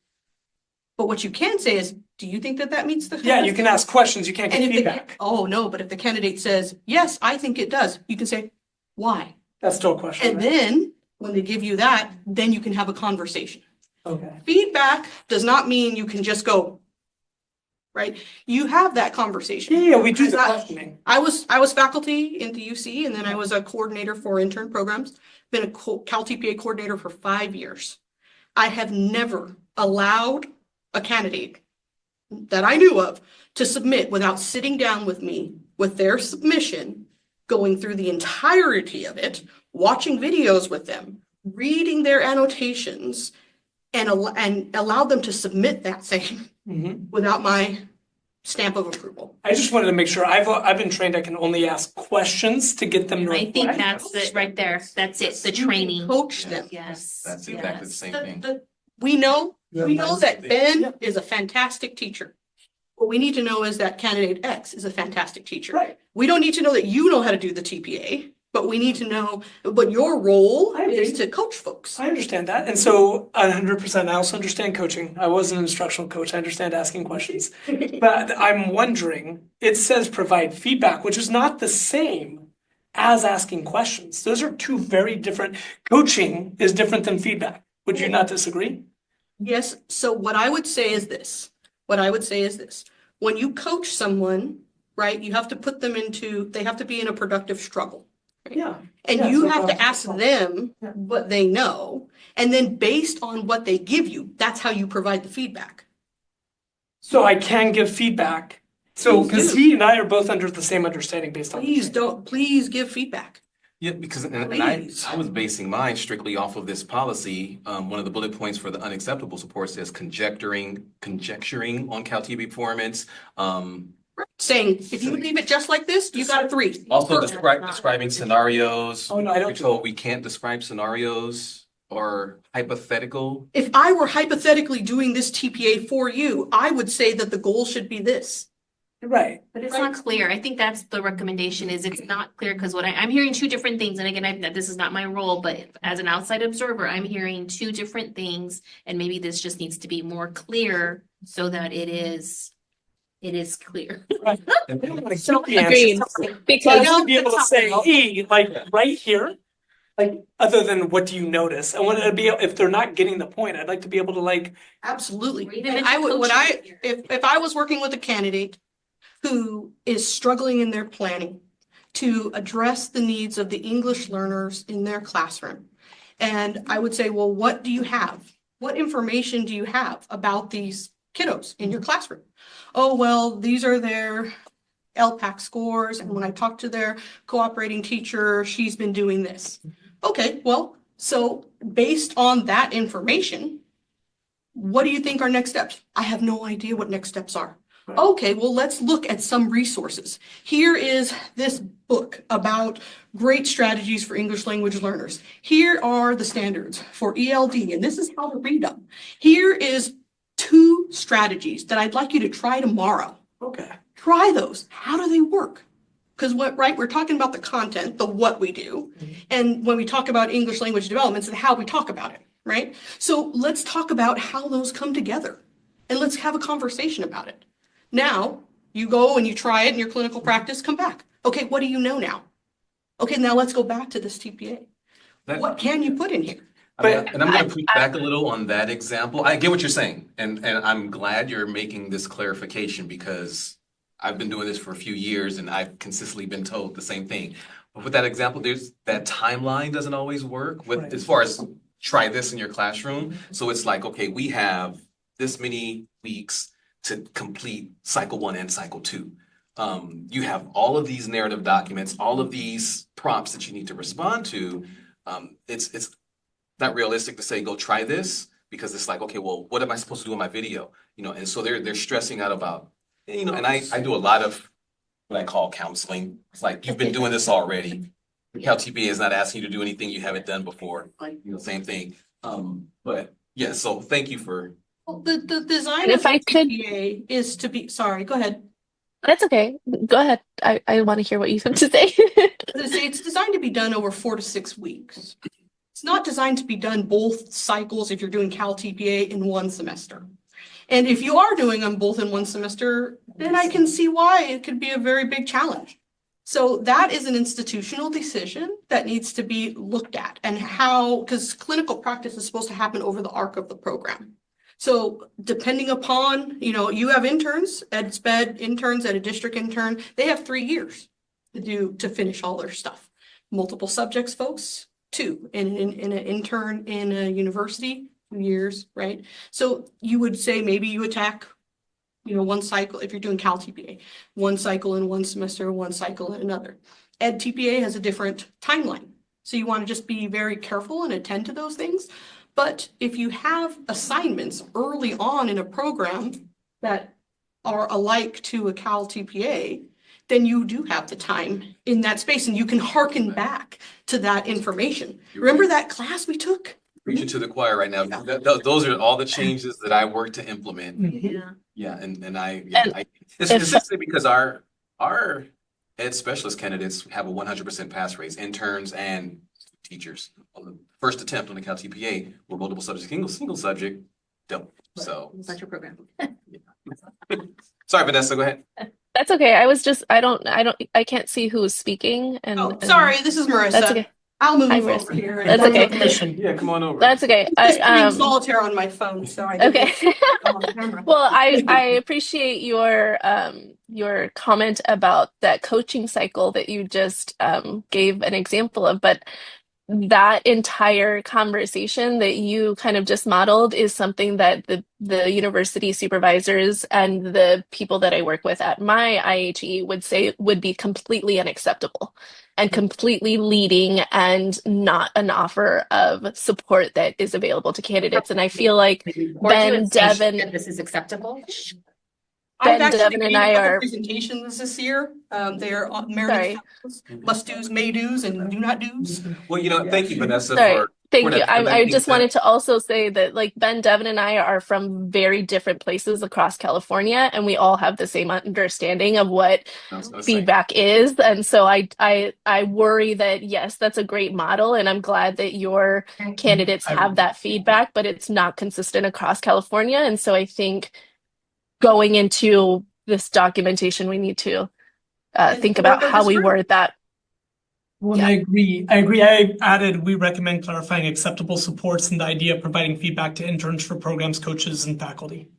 But what you can say is, do you think that that meets the? Yeah, you can ask questions. You can't And get if the, feedback. oh, no, but if the candidate says, yes, I think it does, you can say, why? That's still a question. And right? then, when they give you that, then you can have a conversation. Okay. Feedback does not mean you can just go, right? You have that conversation. Yeah, we do the Because questioning. I was faculty in the UC, and then I was a coordinator for intern programs, been a Cal TPA coordinator for 5 years. I have never allowed a candidate that I knew of to submit without sitting down with me with their submission, going through the entirety of it, watching videos with them, reading their annotations, and allow them to submit that same Mhm. without my stamp of approval. I just wanted to make sure I've been trained I can only ask questions to get them to I think reply. that's it right there. That's it, the You can training. Coach them. Yes. That's exactly the yes. same The- thing. the- We know that Yeah. Ben is a fantastic teacher. What we need to know is that candidate X is a fantastic teacher. Right. We don't need to know that you know how to do the TPA, but we need to know, but your role I agree. is to coach folks. I understand that. And so 100%, I also understand coaching. I was an instructional coach. I understand asking questions. But I'm wondering, it says provide feedback, which is not the same as asking questions. Those are two very different, coaching is different than feedback. Would you not disagree? Yes, so what I would say is this. When you coach someone, right, you have to put them into, they have to be in a productive struggle. Yeah. And Yeah, you so have to that's- ask them Yeah. what they know. And then based on what they give you, that's how you provide the feedback. So I can give feedback. So, Please because do. he and I are both under the same understanding based on. the Please training. please give feedback. Yeah, because, and I Please. was basing mine strictly off of this policy. One of the bullet points for the unacceptable support says conjecturing on Cal TPA performance. Saying, if you leave it just like this, you got a 3. Also Perfect. describing scenarios. Oh, no, I don't We're told we can't describe scenarios or hypothetical. If I were hypothetically doing this TPA for you, I would say that the goal should be this. Right. But it's not clear. I think that's the recommendation is it's not clear because I'm hearing two different things. And again, this is not my role, but as an outside observer, I'm hearing two different things. And maybe this just needs to be more clear so that it is clear. Right. I don't want to So, keep the Agreed. answer. So I Because want to be able to say, hey, like right here, like other than what do you notice? I want to be, if they're not getting the point, I'd like to be able to like, Absolutely. Or even And if I would, coaching. if I was working with a candidate who is struggling in their planning to address the needs of the English learners in their classroom. And I would say, well, what do you have? What information do you have about these kiddos in your classroom? Oh, well, these are their LPAC scores. And when I talk to their cooperating teacher, she's been doing this. Okay, well, so based on that information, what do you think are next steps? I have no idea what next steps are. Right. Okay, well, let's look at some resources. Here is this book about great strategies for English language learners. Here are the standards for ELD, and this is how to read them. Here is 2 strategies that I'd like you to try tomorrow. okay. Try those. How do they work? Because we're talking about the content, the what we do. And when we talk about English language development, it's how we talk about it. right? So let's talk about how those come together and let's have a conversation about it. Now, you go and you try it in your clinical practice, come back. Okay, what do you know now? Okay, now let's go back to this TPA. That- What can you put in here? And I'm gonna push back a little on that example. I get what you're saying, and I'm glad you're making this clarification because I've been doing this for a few years and I've consistently been told the same thing. But with that example, there's that timeline doesn't always work with Right. as far as try this in your classroom. So it's like, okay, we have this many weeks to complete cycle 1 and cycle 2. You have all of these narrative documents, all of these prompts that you need to respond to. It's not realistic to say, go try this, because it's like, okay, well, what am I supposed to do in my video? You know, and so they're stressing out about, you know, and I do a lot of what I call counseling. It's like, you've been doing this already. Cal TPA is not asking you to do anything you haven't done before, like, you know, same thing. But yeah, so thank you for. Well, the design And of if I the could- TPA is to be, sorry, go ahead. That's okay. Go ahead. I want to hear what you have to say. It's designed to be done over 4 to 6 weeks. It's not designed to be done both cycles if you're doing Cal TPA in one semester. And if you are doing them both in one semester, then I can see why it could be a very big challenge. So that is an institutional decision that needs to be looked at, and how, because clinical practice is supposed to happen over the arc of the program. So depending upon, you know, you have interns, ed sped interns, at a district intern, they have 3 years to finish all their stuff. Multiple subjects folks, 2, in an intern in a university, 2 years, right? So you would say maybe you attack, you know, one cycle, if you're doing Cal TPA, one cycle in one semester, one cycle in another. Ed TPA has a different timeline. So you want to just be very careful and attend to those things. But if you have assignments early on in a program that are alike to a Cal TPA, then you do have the time in that space and you can hearken back to that information. Remember that class we took? Preaching to the choir right now. Those are all the changes that I work to implement. Mhm. Yeah, and I, And it's if- essentially because our ed specialist candidates have a 100% pass rates, interns and teachers. On the first attempt on the Cal TPA, were multiple subject, single subject, don't. So, Such a program. sorry, Vanessa, go ahead. That's okay. I can't see who is speaking. Oh, sorry, this is Marissa. That's okay. I'll move Hi, over Marissa. here. and- That's okay. Permission. Yeah, come on over. That's okay. Just playing solitaire on my phone, so I didn't Okay. go on camera. Well, I appreciate your comment about that coaching cycle that you just gave an example of, but that entire conversation that you kind of just modeled is something that the university supervisors and the people that I work with at my IHE would say would be completely unacceptable and completely leading and not an offer of support that is available to candidates. And I feel like Ben, Devin, This is acceptable. I've Ben, actually Devin, and made a I couple are presentations this year. They are on sorry. Meredith must do's, may do's, and do not do's. Well, you know, thank you, Vanessa, Sorry. for Thank for you. that- for that I just feedback. wanted to also say that like Ben, Devin, and I are from very different places across California, and we all have the same understanding of what I was gonna say. feedback is. And so I worry that yes, that's a great model, and I'm glad that your candidates have that feedback, but it's not consistent across California. And so I think going into this documentation, we need to think about work on how this we group. word that. Well, Yeah. I agree. I added, we recommend clarifying acceptable supports and the idea of providing feedback to interns for programs, coaches, and faculty.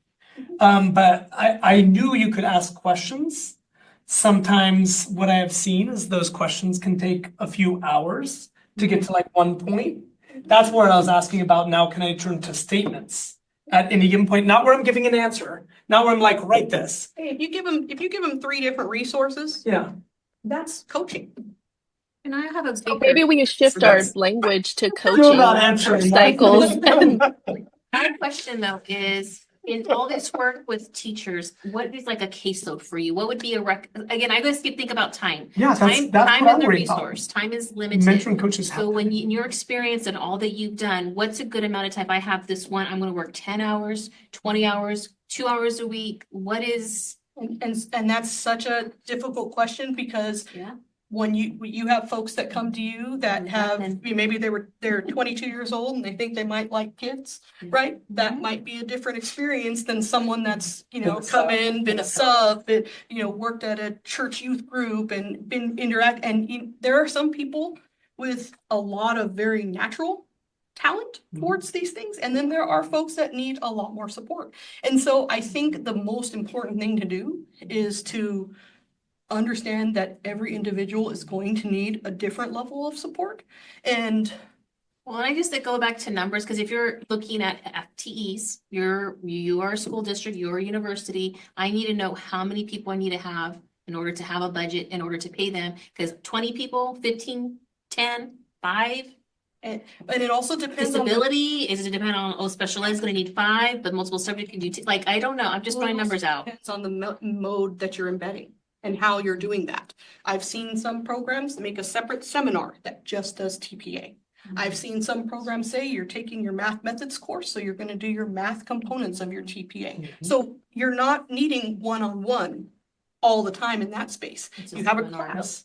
But I knew you could ask questions. Sometimes what I have seen is those questions can take a few hours to get to like one point. That's where I was asking about, now can I turn to statements at any given point? Not where I'm giving an answer, not where I'm like, write this. Hey, if you give them 3 different resources, Yeah. that's coaching. And I have a So bigger, maybe we shift So our that's- language to You're coaching not answering my cycles. question. my question though is, in all this work with teachers, what is like a caseload for you? What would be again, I just think about time. Yeah, Time that's is what I'm a worried about. resource. Time is limited. Mentoring coaches have. So when you, in your experience and all that you've done, what's a good amount of time? I have this one, I'm gonna work 10 hours, 20 hours, 2 hours a week. What is, And that's such a difficult question because yeah, when you have folks that come to you that have, maybe they're 22 years old and they think they might like kids, right? That might be a different experience than someone that's, come in, been a sub, worked at a church youth group and been interact. And there are some people with a lot of very natural talent towards these things. And then there are folks that need a lot more support. And so I think the most important thing to do is to understand that every individual is going to need a different level of support. And Well, and I just go back to numbers, because if you're looking at FTEs, you are a school district, you're a university, I need to know how many people I need to have in order to have a budget, in order to pay them, because 20 people, 15, 10, 5. and it also depends on Disability, is it depend on, special ed is gonna need 5, but multiple subject can do like, I don't know, I'm just throwing numbers out. Depends on the mode that you're embedding and how you're doing that. I've seen some programs make a separate seminar that just does TPA. I've seen some programs say you're taking your math methods course, so you're going to do your math components of your TPA. So you're not needing one-on-one all the time in that space. You have a class.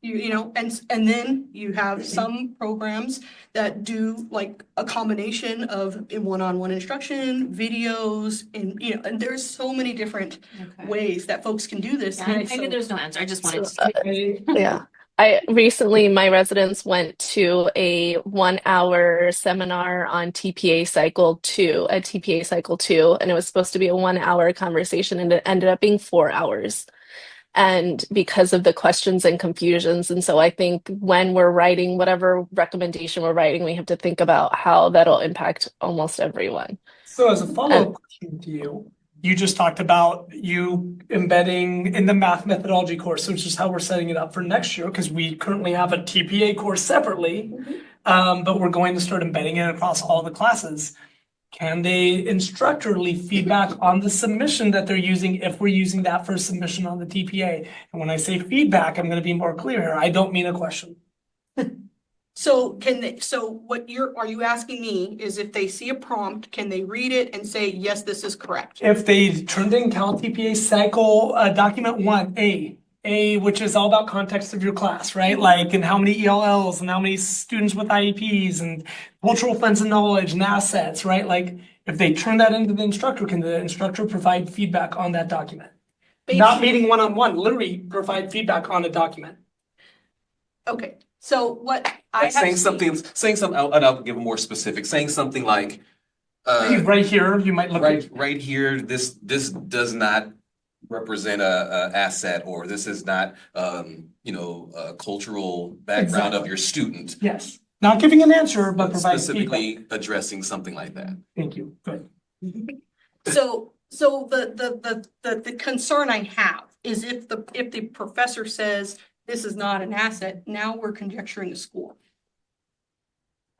And then you have some programs that do like a combination of one-on-one instruction, videos, and there's so many different ways that folks can do this. Yeah, I knew there's no answer, I just wanted to. Yeah. My residents went to a 1 hour seminar on TPA cycle 2, at TPA cycle 2, and it was supposed to be a 1 hour conversation, and it ended up being 4 hours. And because of the questions and confusions. And so I think when we're writing whatever recommendation we're writing, we have to think about how that'll impact almost everyone. So as a follow-up question to you, you just talked about you embedding in the math methodology course, which is how we're setting it up for next year, because we currently have a TPA course separately, but we're going to start embedding it across all the classes. Can the instructor leave feedback on the submission that they're using if we're using that for submission on the TPA? And when I say feedback, I'm going to be more clear here. I don't mean a question. So are you asking me is if they see a prompt, can they read it and say, yes, this is correct? If they turned in Cal TPA cycle document 1A, which is all about context of your class, right? Like, and how many ELLs and how many students with IEPs and cultural funds and knowledge and assets, right? Like, if they turn that into the instructor, can the instructor provide feedback on that document? Not meeting one-on-one, literally provide feedback on a document. Okay, so what I have saying something, and I'll give a more specific, saying something like, right here, you might look right here, this does not represent a asset, or this is not a cultural background of your student. Yes, not giving an answer, but providing specifically feedback. addressing something like that. Thank you. Good. So the concern I have is if the professor says this is not an asset, now we're conjecturing a score.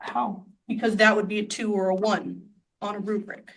How? Because that would be a 2 or a 1 on a rubric.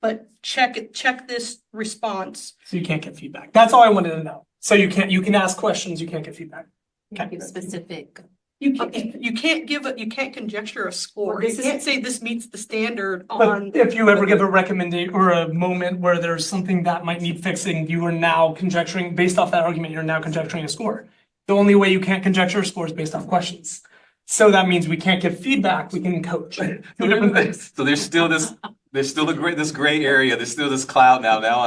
But check this response. So you can't get feedback. That's all I wanted to know. So you can ask questions, you can't get feedback. Give specific. You can't conjecture a score. You can't say this meets the standard on. But if you ever give a recommendation or a moment where there's something that might need fixing, you are now conjecturing, based off that argument, you're now conjecturing a score. The only way you can't conjecture a score is based off questions. So that means we can't give feedback, we can coach. Two different things. So there's still this gray area. There's still this cloud now. Now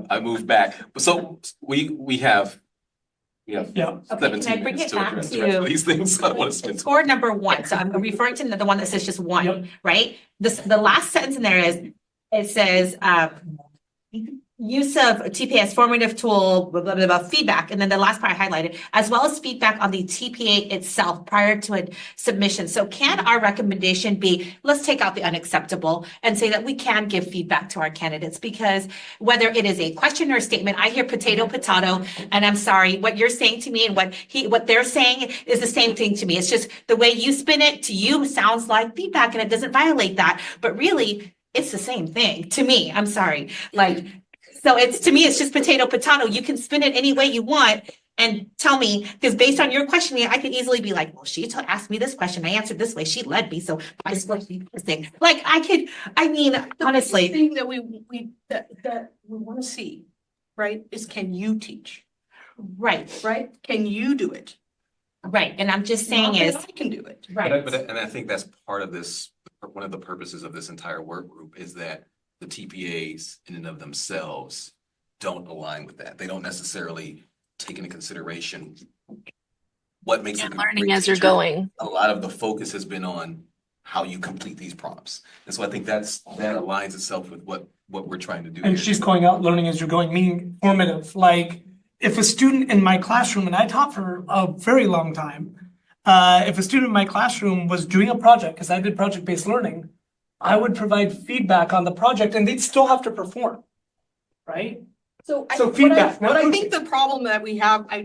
I moved back. So we have Yeah. Okay, can 17 I bring minutes it to back address the rest of to these things. I don't want to spend score number 1? So I'm referring to the one that says just 1, Yep. right? The last sentence in there it says, use of TPA formative tool, blah, blah, blah, blah, feedback. And then the last part I highlighted, as well as feedback on the TPA itself prior to a submission. So can our recommendation be, let's take out the unacceptable and say that we can give feedback to our candidates, because whether it is a question or a statement, I hear potato, and I'm sorry, what you're saying to me and what they're saying is the same thing to me. It's just the way you spin it to you sounds like feedback and it doesn't violate that, but really it's the same thing to me. I'm sorry. So to me, it's just potato. You can spin it any way you want and tell me, because based on your questioning, I could easily be like, well, she asked me this question. I answered this way. She led me. So I supposed to be this thing. Honestly. The thing that we want to see, right, is can you teach? Right, right? Can you do it? right. And I'm just saying Not that is, I can do it. right. And I think that's part of this, one of the purposes of this entire work group is that the TPAs in and of themselves don't align with that. They don't necessarily take into consideration what makes And a learning great as you're teacher. going. A lot of the focus has been on how you complete these prompts. And so I think that aligns itself with what we're trying to do And here. she's calling out learning as you're going, meaning formative. Like if a student in my classroom, and I taught for a very long time, if a student in my classroom was doing a project, because I did project-based learning, I would provide feedback on the project and they'd still have to perform, right? So feedback, not what I think coaching. the problem that we have, I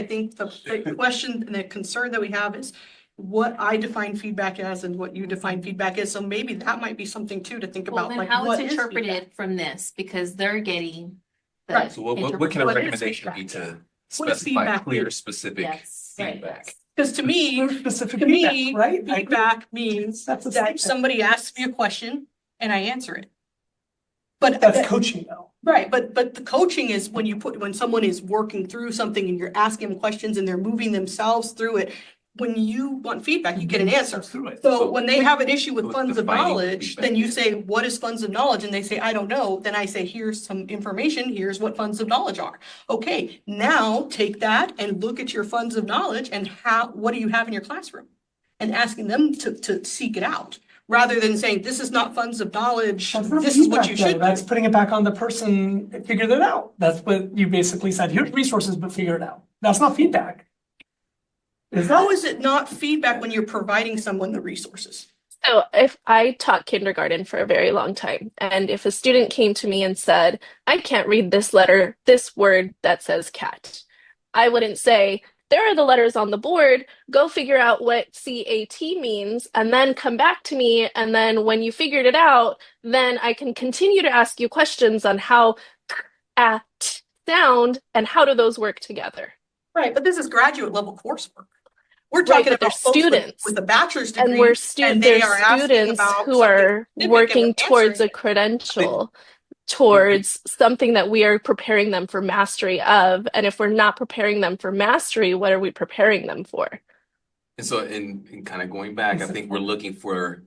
think the question and the concern that we have is what I define feedback as and what you define feedback as. So maybe that might be something too to think Well, about, then like how what it's is interpreted feedback? from this, because they're getting. the Right. So what can a What is recommendation be feedback? to What does specify feedback clear, mean? specific Yes, right. feedback? Because to me, Specific to feedback, me, right? I agree. feedback means That's a that statement. somebody asks me a question and I answer it. But That's coaching though. right, but the coaching is when someone is working through something and you're asking them questions and they're moving themselves through it. When you want feedback, you get an answer. Through it. So when they have an issue with So funds of defining knowledge, feedback, then you yeah. say, what is funds of knowledge? And they say, I don't know. Then I say, here's some information. Here's what funds of knowledge are. Okay, now take that and look at your funds of knowledge and what do you have in your classroom? And asking them to seek it out, rather than saying, this is not funds of knowledge. That's not This is what feedback, you though. should That's do. putting it back on the person that figured it out. That's what you basically said. Here's resources, but figure it out. That's not feedback. How is it not feedback when you're providing someone the resources? So if I taught kindergarten for a very long time, and if a student came to me and said, I can't read this letter, this word that says cat, I wouldn't say, there are the letters on the board, go figure out what CAT means, and then come back to me. And then when you figured it out, then I can continue to ask you questions on how at sound and how do those work together. Right, but this is graduate level coursework. We're Right, talking but they're about folks students. with a bachelor's degree. And we're and they there's are asking students about who something are specific and working we're towards answering a credential, towards something that we are preparing them for mastery of. And if we're not preparing them for mastery, what are we preparing them for? And so in kind of going back, I think we're looking for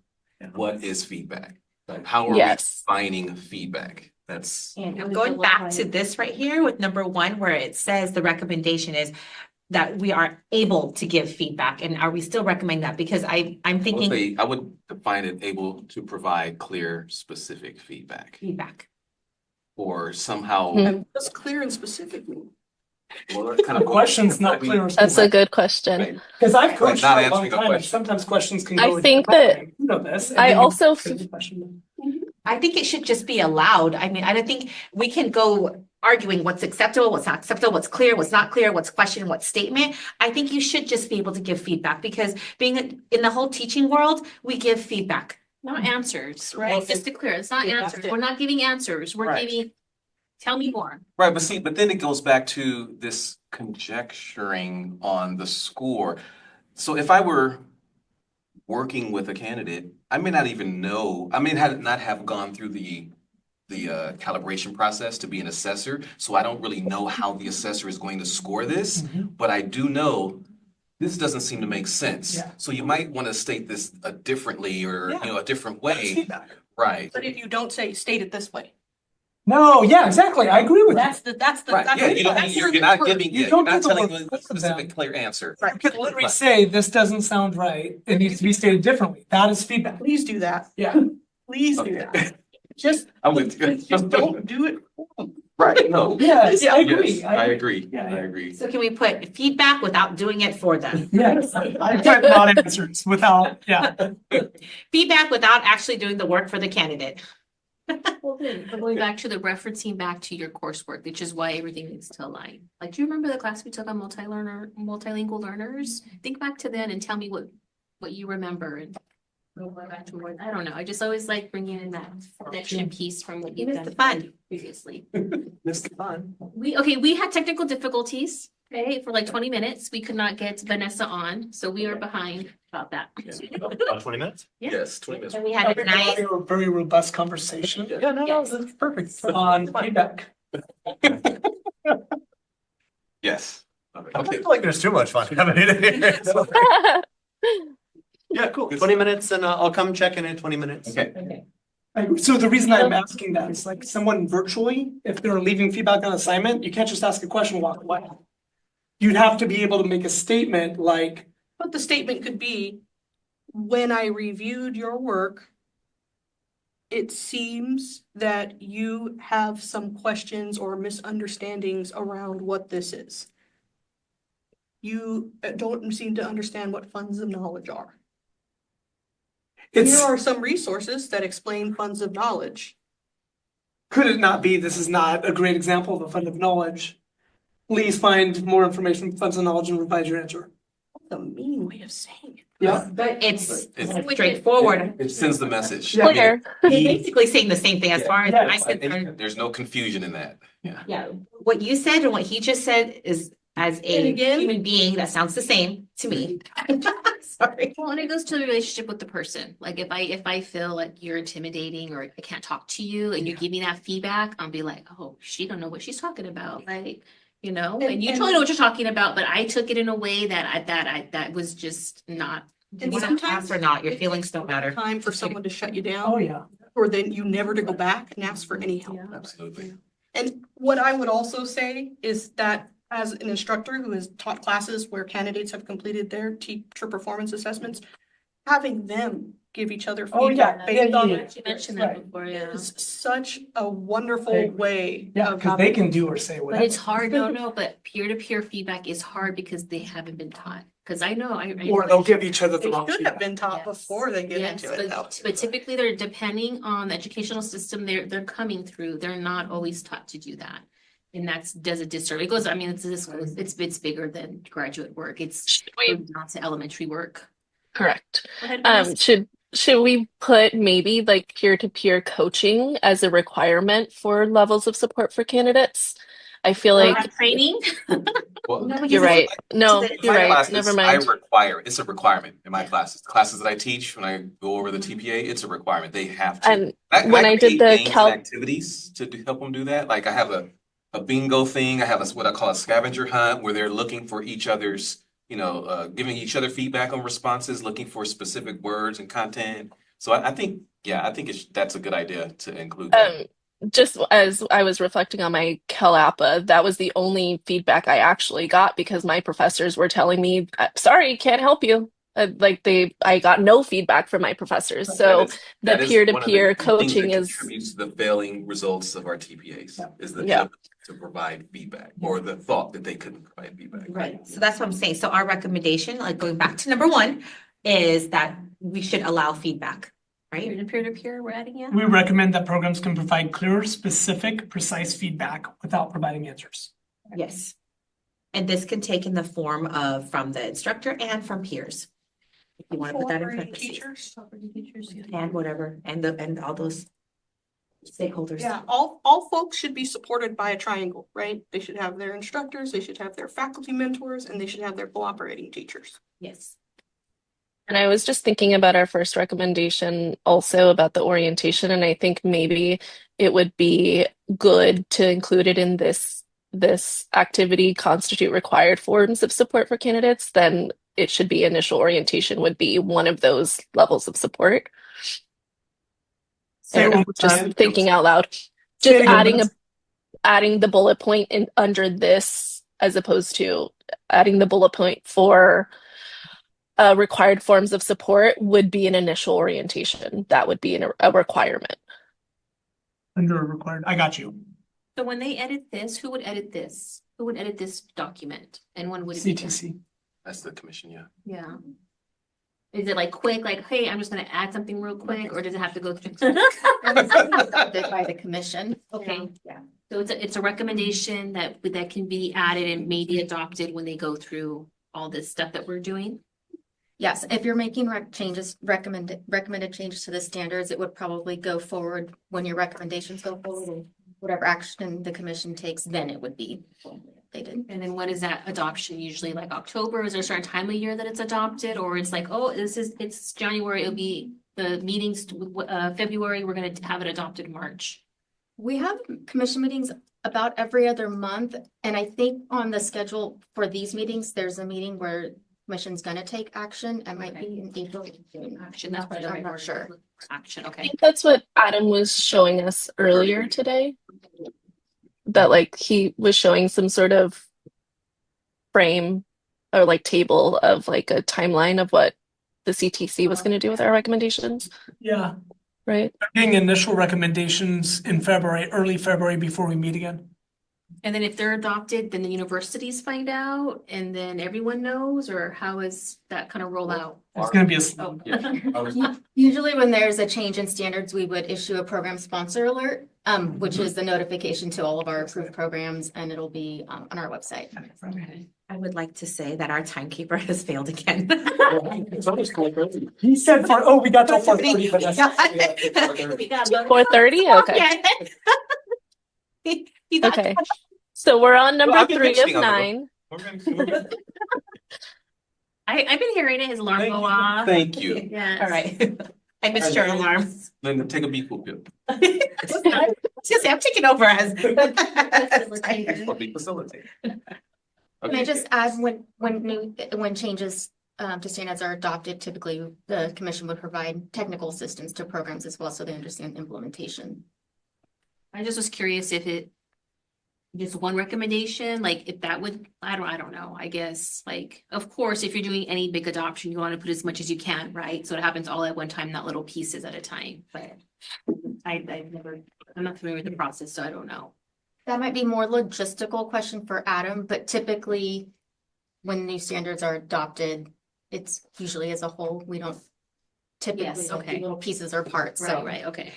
what is feedback? Like, how are we Yes. defining feedback? That's And I'm What does going it look back like? to this right here with number 1, where it says the recommendation is that we are able to give feedback. And are we still recommending that? Because I'm thinking I would define it able to provide clear, specific feedback feedback. or somehow. Mhm. And what's clear and specific mean? Well, kind of The question's not clear. That's a good question. Right. Because I've coached Not for a long answering a time, and question. sometimes questions can I go. think different that ways. You know this. and I then you also get the question. I think it should just be allowed. I mean, I don't think we can go arguing what's acceptable, what's not acceptable, what's clear, what's not clear, what's question, what's statement. I think you should just be able to give feedback, because being in the whole teaching world, we give feedback. Not answers, Right. right? Just to clear, it's not Yeah. answers. We're not giving answers. We're Right. giving, tell me more. Right, but then it goes back to this conjecturing on the score. So if I were working with a candidate, I may not even know, I may not have gone through the calibration process to be an assessor, so I don't really know how the assessor is going to score this, but I do know this doesn't seem to make sense. Yeah. So you might want to state this differently or Yeah. a different That's way, feedback. right? But if you don't state it this way, No, yeah, exactly. I agree with that's the. Right, yeah, you're not giving, You you're don't not give the telling word a both of specific, them. clear answer. Right. You could literally say, this doesn't sound right. It needs to be stated differently. That is feedback. Please do that. Yeah. Please do Okay. that. Just, I'm with you. just don't do it. Right, no. Yes, I Yeah. agree. Yes, I agree, Yeah, I yeah. agree. So can we put feedback without doing it for them? Yes, I put not answers without, yeah. Feedback without actually doing the work for the candidate. Well, good. But going back to the referencing back to your coursework, which is why everything needs to align. Like, do you remember the class we took on multilingual learners? Think back to then and tell me what you remember and go back to what, I don't know. I just always like bringing in that connection piece from what you've Missed done the fun. previously. This is fun. We had technical difficulties, okay, for like 20 minutes. We could not get Vanessa on, so we are behind about that. About 20 minutes? Yeah. Yes, 20 minutes. And we had a nice, A very robust conversation. Yeah, No, that's perfect. On feedback. Yes. I feel like there's too much fun happening here. So, yeah, cool. 20 minutes and I'll come check in 20 minutes. Okay. So the reason I'm asking that is like someone virtually, if they're leaving feedback on assignment, you can't just ask a question and walk away. You'd have to be able to make a statement like, But the statement could be, when I reviewed your work, it seems that you have some questions or misunderstandings around what this is. You don't seem to understand what funds of knowledge are. Here it's, are some resources that explain funds of knowledge. could it not be, this is not a great example of a fund of knowledge? Please find more information, funds of knowledge, and revise your answer. That's a mean way of saying it. Yeah. But it's It's- straightforward. It sends the message. Yeah. Clear. You're basically saying the same thing as far as Yeah, I'm it's like- concerned. There's no confusion in that. Yeah. Yeah, what you said and what he just said is, as And a again- human being, that sounds the same to me. Sorry. Well, and it goes to the relationship with the person. Like if I feel like you're intimidating or I can't talk to you and you give me that feedback, I'll be like, oh, she don't know what she's talking about. Like, you know, and you totally know what you're talking about, but I took it in a way that was just not. And You wanna sometimes pass or not, your feelings don't matter. Time for someone to shut you down, Oh, yeah. or then you never to go back and ask for any help. Yeah. Absolutely. And what I would also say is that as an instructor who has taught classes where candidates have completed their teacher performance assessments, having them give each other Oh, yeah. feedback based on Yeah. it You mentioned that Right. before, yeah. is such a wonderful agree. way. Yeah, of because they having- can do or say But whatever. it's hard, no, but peer-to-peer feedback is hard because they haven't been taught. Cause I know, I. Or they'll give each other the They wrong should have feedback. been taught Yes. before they get Yes, into it though. but typically they're depending on the educational system they're coming through. They're not always taught to do that. And does a disservice. It goes, I mean, it's bigger than graduate work. It's down to elementary work. Correct. Go ahead, Vanessa. Should we put maybe like peer-to-peer coaching as a requirement for levels of support for candidates? I feel like Training? Well, No, you're right. No, in you're my right. classes, Never I mind. require, it's a requirement in my classes. The classes that I teach, when I go over the TPA, it's a requirement. They have to. And And when I did create the games and calc, activities to help them do that. Like I have a bingo thing. I have what I call a scavenger hunt where they're looking for each other's, giving each other feedback on responses, looking for specific words and content. So I think, that's a good idea to include that. just as I was reflecting on my CalAPA, that was the only feedback I actually got because my professors were telling me, sorry, can't help you. I got no feedback from my professors. So the That is one of the peer-to-peer key things coaching that is, contributes to the failing results of our TPAs, is the Yeah. ability to provide feedback or the thought that they couldn't provide feedback. Right, so that's what I'm saying. So our recommendation, like going back to number one, is that we should allow feedback, right? Peer-to-peer, we're adding in? We recommend that programs can provide clear, specific, precise feedback without providing answers. Yes. And this can take in the form of from the instructor and from peers. If you want to put that in Cooperating parentheses. teachers. And whatever, and all those stakeholders. Yeah, all folks should be supported by a triangle, right? They should have their instructors, they should have their faculty mentors, and they should have their cooperating teachers. Yes. and I was just thinking about our first recommendation also about the orientation, and I think maybe it would be good to include it in this activity constitute required forms of support for candidates, then it should be initial orientation would be one of those levels of support. Say it And one more just time. thinking out loud, Say it just again, adding the bullet point in under this as opposed to adding the bullet point for required forms of support would be an initial orientation. That would be a requirement. Under a required, I got you. So when they edit this, who would edit this? Who would edit this document? And when would it be done? CTC. That's the commission, yeah. Yeah. Is it like quick, like, hey, I'm just gonna add something real quick, or does it have to go through? By the commission, okay. Yeah. So it's a recommendation that can be added and maybe adopted when they go through all this stuff that we're doing. Yes, if you're making recommended changes to the standards, it would probably go forward when your recommendations go forward and whatever action the commission takes, then it would be updated. And then what is that adoption usually, like October? Is there a certain time of year that it's adopted, or it's like, oh, it's January, it'll be the meetings, February, we're gonna have it adopted in March? We have commission meetings about every other month. And I think on the schedule for these meetings, there's a meeting where commission's gonna take action. It might be in April. or June. Action, that's what I'm not sure. Action, I okay. think that's what Adam was showing us earlier today. That like he was showing some sort of frame or like table of like a timeline of what the CTC was going to do with our recommendations, Yeah, right? getting initial recommendations in February, early February before we meet again. And then if they're adopted, then the universities find out and then everyone knows, or how is that kind of roll out? It's gonna be a Oh. Usually when there's a change in standards, we would issue a program sponsor alert, which is the notification to all of our approved programs, and it'll be on our website. I would like to say that our timekeeper has failed again. He said we got till 4:30, but that's. 4:30? Okay. You got- Okay. So we're on number I've been 3 of mentioning on the 9. I've been hearing it, his alarm go off. Thank you. Yes. All right. I missed your alarm. Linda, take a beat pill. Just say, I'm taking over as. Facilitate. Can I just add, when changes to standards are adopted, typically the commission would provide technical assistance to programs as well, so they understand implementation. I just was curious if it, just one recommendation, like if that would, I don't know, I guess, like, of course, if you're doing any big adoption, you want to put as much as you can, right? So it happens all at one time, not little pieces at a time, but I'm not familiar with the process, so I don't know. That might be more logistical question for Adam, but typically when new standards are adopted, it's usually as a whole. We don't typically Yes, like okay. little pieces or parts, so. Right, okay.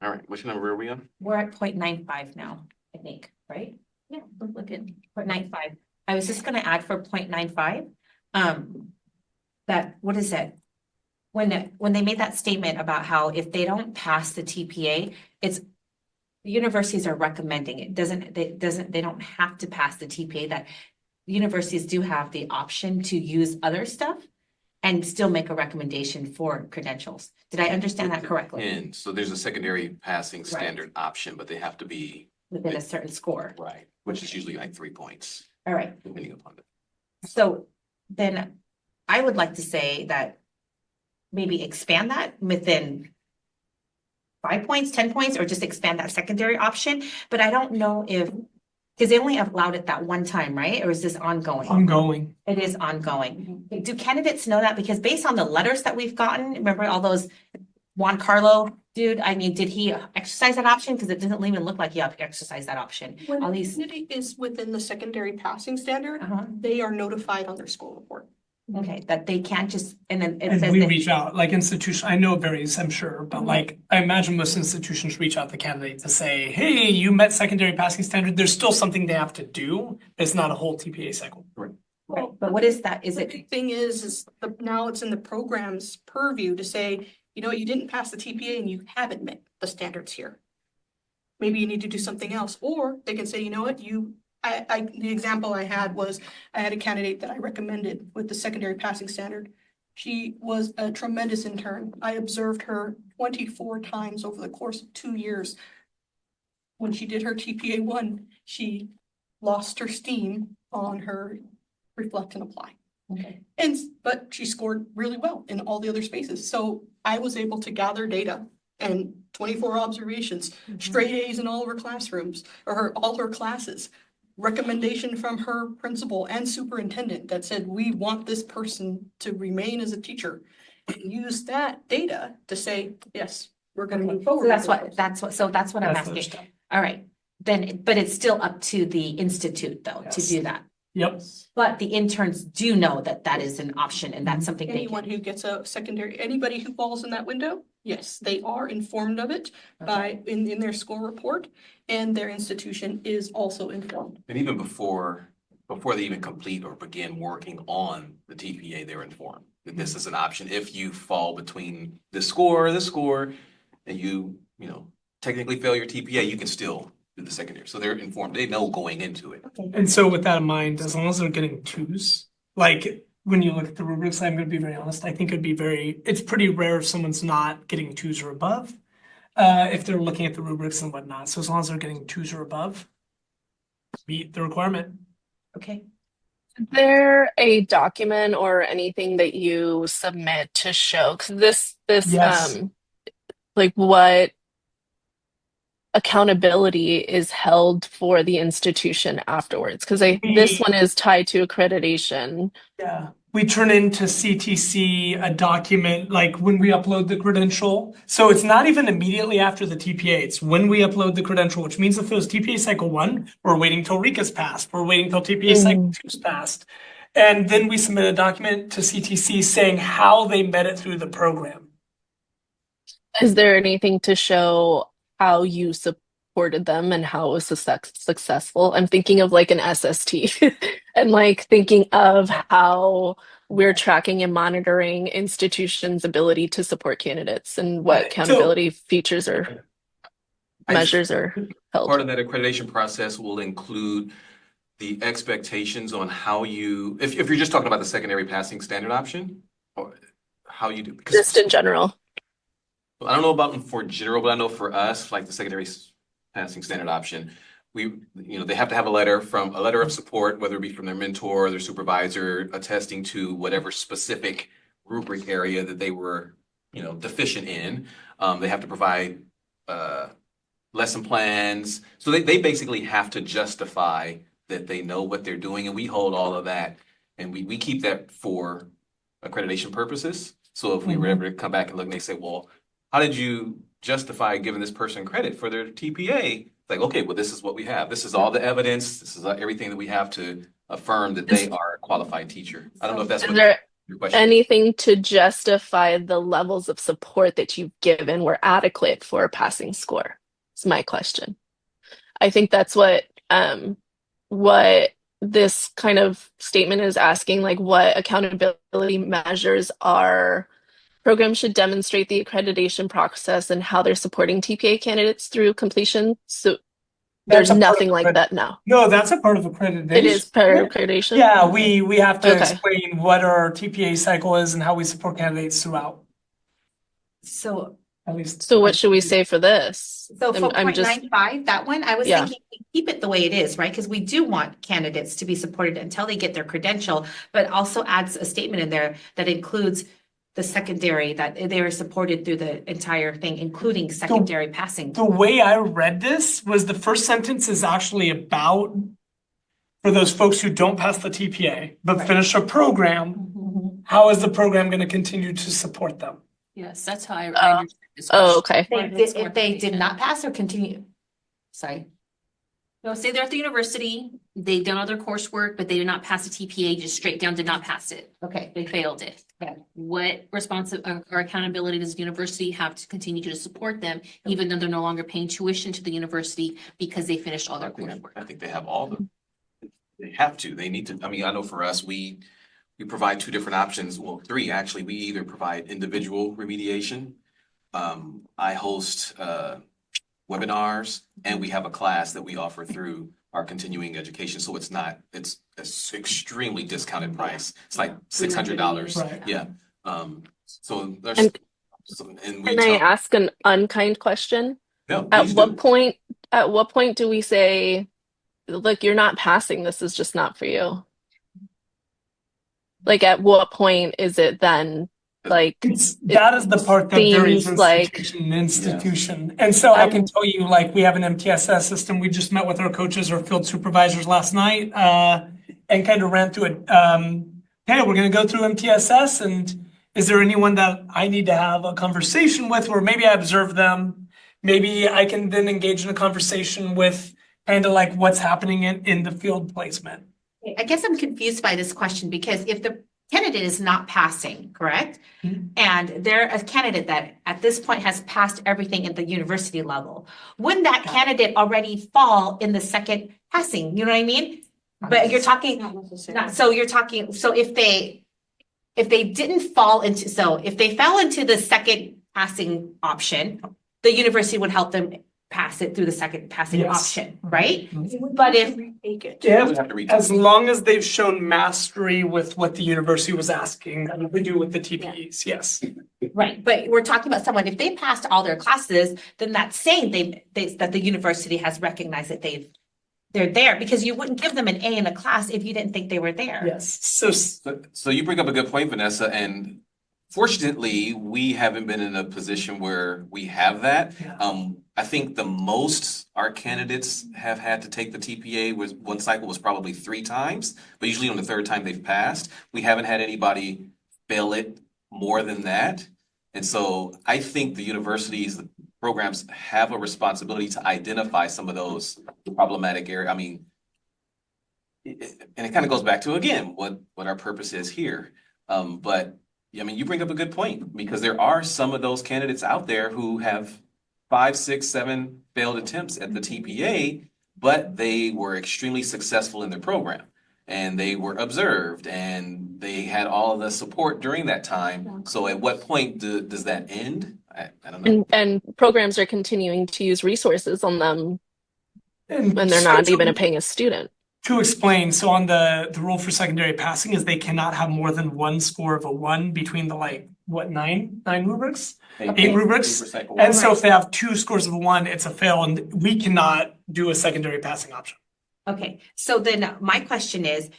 All right, which number are we on? We're at 0.95 now, I think, right? Yeah, look at. 0.95. I was just gonna add for 0.95. That, what is it? When they made that statement about how if they don't pass the TPA, it's the universities are recommending it. They don't have to pass the TPA, that universities do have the option to use other stuff and still make a recommendation for credentials. Did I understand that correctly? And so there's a secondary passing standard option, but they have to be Within a certain score. right, which is usually like 3 points, All right. depending upon it. So then I would like to say that maybe expand that within 5 points, 10 points, or just expand that secondary option. But I don't know if, because they only allowed it that one time, right? Or is this ongoing? Ongoing. It is ongoing. Do candidates know that? Because based on the letters that we've gotten, remember all those Juan Carlo dude? I mean, did he exercise that option? Because it doesn't even look like he exercised that option. When All a these, candidate is within the secondary passing standard, they are notified on their school report. okay, that they can't just, and then it And says we that, reach out, like institution, I know it varies, I'm sure, but like, I imagine most institutions reach out to the candidate to say, hey, you met secondary passing standard, there's still something they have to do. It's not a whole TPA cycle. right, but what is that? Is The it, big thing is now it's in the program's purview to say, you know, you didn't pass the TPA and you haven't met the standards here. Maybe you need to do something else, or they can say, you know what, the example I had was, I had a candidate that I recommended with the secondary passing standard. She was a tremendous intern. I observed her 24 times over the course of 2 years. When she did her TPA 1, she lost her steam on her reflect and apply. okay, But she scored really well in all the other spaces. So I was able to gather data and 24 observations, straight A's in all of her classrooms, or all her classes. Recommendation from her principal and superintendent that said, we want this person to remain as a teacher. And use that data to say, yes, we're gonna move forward. so that's what I'm That's the other asking. step. All right, then, but it's still up to the institute though, to Yes. do that. Yep. But the interns do know that that is an option and that's something they Anyone can. who gets a secondary, anybody who falls in that window, yes, they are informed of it by, in their school report, and their institution is also informed. And even before they even complete or begin working on the TPA, they're informed that this is an option. If you fall between the score, and you technically fail your TPA, you can still do the secondary. So they're informed. They know going into it. And so with that in mind, as long as they're getting 2s, like when you look at the rubrics, I'm gonna be very honest, I think it's pretty rare if someone's not getting 2s or above. if they're looking at the rubrics and whatnot. So as long as they're getting 2s or above, meet the requirement. Okay. Is there a document or anything that you submit to show? Because this Yes. like what accountability is held for the institution afterwards? Because this one is tied to accreditation. Yeah, we turn into CTC a document like when we upload the credential. So it's not even immediately after the TPA. It's when we upload the credential, which means if it was TPA cycle 1, we're waiting till RECA's passed. We're waiting till TPA cycle 2's passed. And then we submit a document to CTC saying how they met it through the program. Is there anything to show how you supported them and how it was successful? I'm thinking of like an SST and like thinking of how we're tracking and monitoring institutions' ability to support candidates and what accountability features or measures are held. Part of that accreditation process will include the expectations on how you, if you're just talking about the secondary passing standard option, or how you do. Just in general. I don't know about for general, but I know for us, like the secondary passing standard option, they have to have a letter of support, whether it be from their mentor or their supervisor, attesting to whatever specific rubric area that they were, deficient in. They have to provide lesson plans. So they basically have to justify that they know what they're doing, and we hold all of that, and we keep that for accreditation purposes. So if we were ever to come back and look and they say, well, how did you justify giving this person credit for their TPA? Like, okay, well, this is what we have. This is all the evidence. This is everything that we have to affirm that they are a qualified teacher. I don't know if that's Is what there your question is. anything to justify the levels of support that you've given were adequate for a passing score? Is my question. I think that's what this kind of statement is asking, like what accountability measures are programs should demonstrate the accreditation process and how they're supporting TPA candidates through completion. So there's nothing like that now. No, that's a part of accreditation. It is part of accreditation? Yeah, we have to Okay. explain what our TPA cycle is and how we support candidates throughout. So, At least. So what should we say for this? so for I'm just 0.95, that one, I was Yeah. thinking we keep it the way it is, right? Because we do want candidates to be supported until they get their credential, but also adds a statement in there that includes the secondary, that they are supported through the entire thing, including secondary passing. The way I read this was the first sentence is actually about for those folks who don't pass the TPA but finish a program, how is the program going to continue to support them? Yes, that's how I understand this oh, question. okay. If they did not pass or continue, sorry. So say they're at the university, they've done other coursework, but they did not pass the TPA, just straight down did not pass it. Okay. They failed it. Okay. What or accountability does the university have to continue to support them, even though they're no longer paying tuition to the university because they finished all their coursework? I think they have they have to, they need to, I mean, I know for us, we provide 2 different options, well, 3 actually. We either provide individual remediation. I host webinars, and we have a class that we offer through our continuing education. So it's extremely discounted price. It's like $600. Right. Yeah. So there's, And and we Can I ask an unkind question? no, At please what do. point do we say, look, you're not passing, this is just not for you? Like at what point is it then like That is the part that varies seems like- institution. And so I can tell you, like, we have an MTSS system. We just met with our coaches or field supervisors last night, and kind of ran through it. Hey, we're going to go through MTSS, and is there anyone that I need to have a conversation with, or maybe I observe them? Maybe I can then engage in a conversation with kind of like what's happening in the field placement. I guess I'm confused by this question because if the candidate is not passing, correct? And they're a candidate that at this point has passed everything at the university level, wouldn't that candidate already fall in the second passing? You know what I mean? But you're talking, so if they didn't fall into, so if they fell into the second passing option, the university would help them pass it through the second passing Yes. option, right? Mhm. But if, Retake it. We If, have to read. as long as they've shown mastery with what the university was asking, and we do with the TPEs, yes. right, but we're talking about someone, if they passed all their classes, then that's saying that the university has recognized that they're there, because you wouldn't give them an A in a class if you didn't think they were there. Yes, so So you bring up a good point, Vanessa, and fortunately, we haven't been in a position where we have that. Yeah. I think the most our candidates have had to take the TPA was one cycle was probably 3 times, but usually on the 3rd time they've passed. We haven't had anybody fail it more than that. And so I think the universities, the programs have a responsibility to identify some of those problematic areas. I mean, and it kind of goes back to, again, what our purpose is here. But I mean, you bring up a good point, because there are some of those candidates out there who have 5, 6, 7 failed attempts at the TPA, but they were extremely successful in their program, and they were observed, and they had all of the support during that time. So at what point does that end? I don't know. And programs are continuing to use resources on them and when they're not even paying a student. to explain, so on the rule for secondary passing is they cannot have more than one score of a 1 between the nine rubrics? 8 rubrics. And so if they have 2 scores of a 1, it's a fail, and we cannot do a secondary passing option. Okay, so then my question is,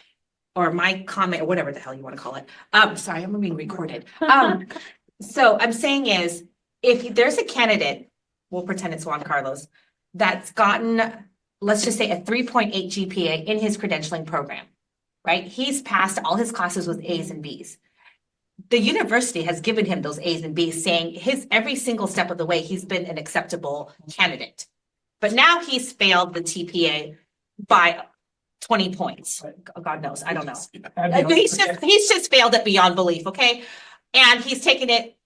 or my comment, or whatever the hell you want to call it. Sorry, I'm being recorded. So I'm saying is, if there's a candidate, we'll pretend it's Juan Carlos, that's gotten, let's just say, a 3.8 GPA in his credentialing program, right? He's passed all his classes with A's and B's. The university has given him those A's and B's, saying every single step of the way, he's been an acceptable candidate. But now he's failed the TPA by 20 points. God knows, I don't know. He's just failed it beyond belief, okay? And he's taken it,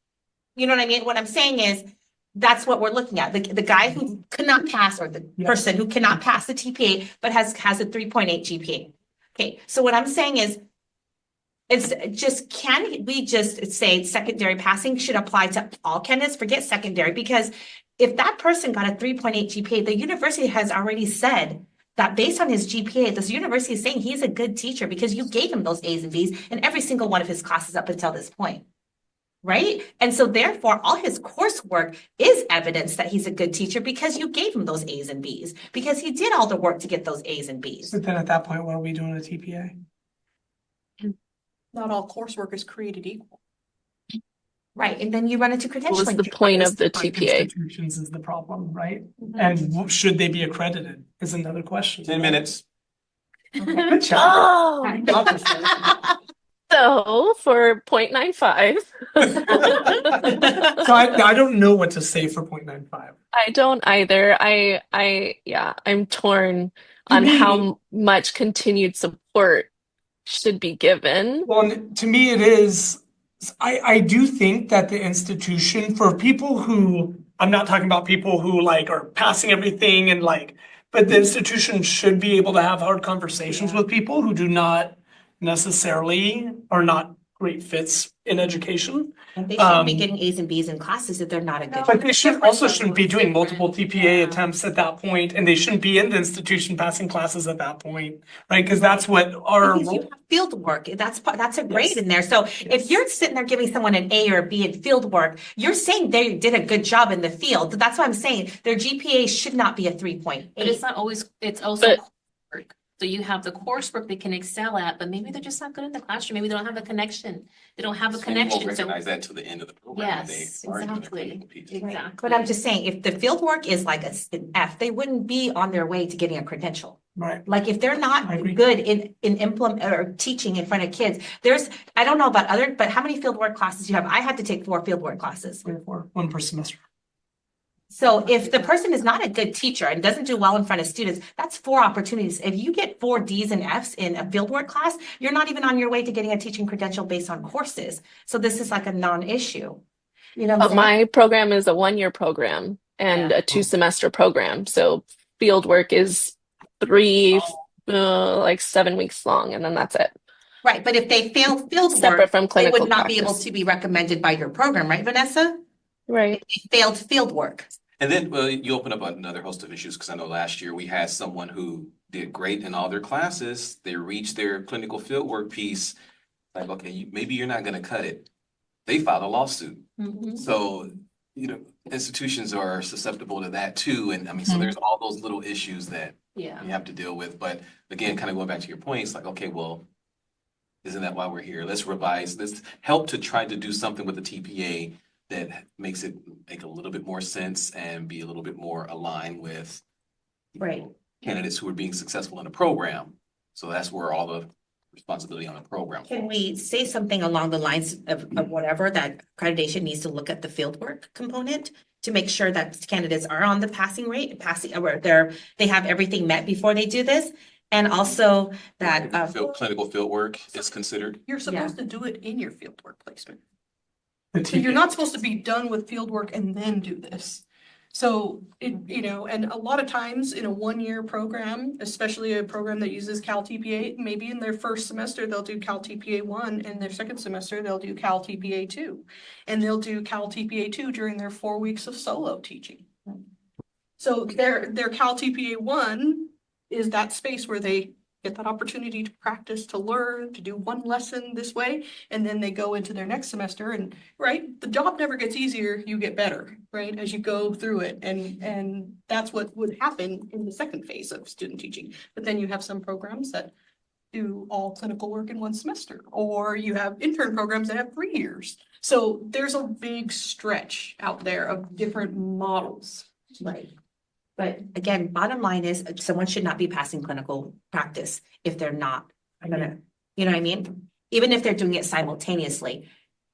you know what I mean? What I'm saying is, that's what we're looking at. The guy who cannot pass, or the person who cannot pass the TPA, but has a 3.8 GPA. Okay, so what I'm saying is, it's just, can we just say secondary passing should apply to all candidates? Forget secondary, because if that person got a 3.8 GPA, the university has already said that based on his GPA, this university is saying he's a good teacher because you gave him those A's and B's in every single one of his classes up until this point. Right? And so therefore, all his coursework is evidence that he's a good teacher because you gave him those A's and B's, because he did all the work to get those A's and B's. But then at that point, what are we doing a TPA? Not all coursework is created equal. Right, and then you run into What was credentialing. the point of the Different TPA? institutions is the problem, right? And should they be accredited is another question. 10 minutes. Good job. Oh, so for 0.95. So I don't know what to say for 0.95. I don't either. I'm torn on me- how much continued support should be given. Well, to me, it is. I do think that the institution, for people who, I'm not talking about people who are passing everything and but the institution should be able to have hard conversations with people who do not necessarily are not great fits in education. And they shouldn't be getting A's and B's in classes if they're not a good. But they shouldn't be doing multiple TPA attempts at that point, and they shouldn't be in the institution passing classes at that point, right? Because that's what our Because you have field work, that's a grade in there. So if you're sitting there giving someone an A or a B in field work, you're saying they did a good job in the field. That's what I'm saying. Their GPA should not be a 3.8. But it's not always, it's also work. So you have the coursework they can excel at, but maybe they're just not good in the classroom. Maybe they don't have a connection. They don't have a And we won't connection. So recognize that to the end of the program. when yes, they are doing their exactly. clinical piece. Exactly. But I'm just saying, if the field work is like an F, they wouldn't be on their way to getting a credential. right. Like if they're not I agree. good in implement or teaching in front of kids, I don't know about other, but how many field work classes do you have? I had to take 4 field work classes. 1 per semester. So if the person is not a good teacher and doesn't do well in front of students, that's 4 opportunities. If you get 4 D's and F's in a fieldwork class, you're not even on your way to getting a teaching credential based on courses. So this is like a non-issue. You know what I'm But saying? my program is a 1-year program and a 2-semester program. So field work is 3, 7 weeks long, and then that's it. Right, but if they failed field Separate work, from they clinical would not be able practice. to be recommended by your program, right, Vanessa? Right. If they failed field work. And then, well, you open up another host of issues, because I know last year we had someone who did great in all their classes. They reached their clinical fieldwork piece, like, okay, maybe you're not gonna cut it. They filed a lawsuit. So, institutions are susceptible to that too. And I mean, so there's all those little issues that Yeah. you have to deal with. But again, kind of going back to your point, it's like, okay, well, isn't that why we're here? Let's revise, let's help to try to do something with the TPA that makes it make a little bit more sense and be a little bit more aligned with Right. candidates who are being successful in a program. So that's where all the responsibility on the program. Can we say something along the lines of whatever, that accreditation needs to look at the fieldwork component to make sure that candidates are on the passing rate, or they have everything met before they do this? And also that, Clinical field work is considered. You're supposed to do it in your fieldwork placement. The So you're TPA. not supposed to be done with fieldwork and then do this. So and a lot of times in a one-year program, especially a program that uses Cal TPA, maybe in their first semester, they'll do Cal TPA 1, and their second semester, they'll do Cal TPA 2. And they'll do Cal TPA 2 during their 4 weeks of solo teaching. So their Cal TPA 1 is that space where they get that opportunity to practice, to learn, to do one lesson this way, and then they go into their next semester, and right, the job never gets easier, you get better, right, as you go through it, and that's what would happen in the second phase of student teaching. But then you have some programs that do all clinical work in one semester, or you have intern programs that have 3 years. So there's a big stretch out there of different models. right. But again, bottom line is someone should not be passing clinical practice if they're not gonna, you know what I mean? Even if they're doing it simultaneously.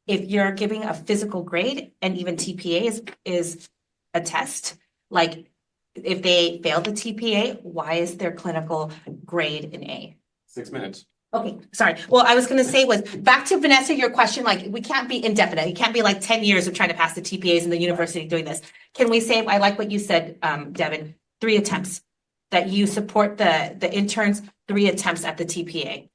If you're giving a physical grade and even TPA is a test, like if they fail the TPA, why is their clinical grade an A? 6 minutes. Okay, sorry. Well, I was gonna say was, back to Vanessa, your question, like, we can't be indefinite. It can't be like 10 years of trying to pass the TPAs in the university doing this. Can we say, I like what you said, Devin, 3 attempts, that you support the interns 3 attempts at the TPA,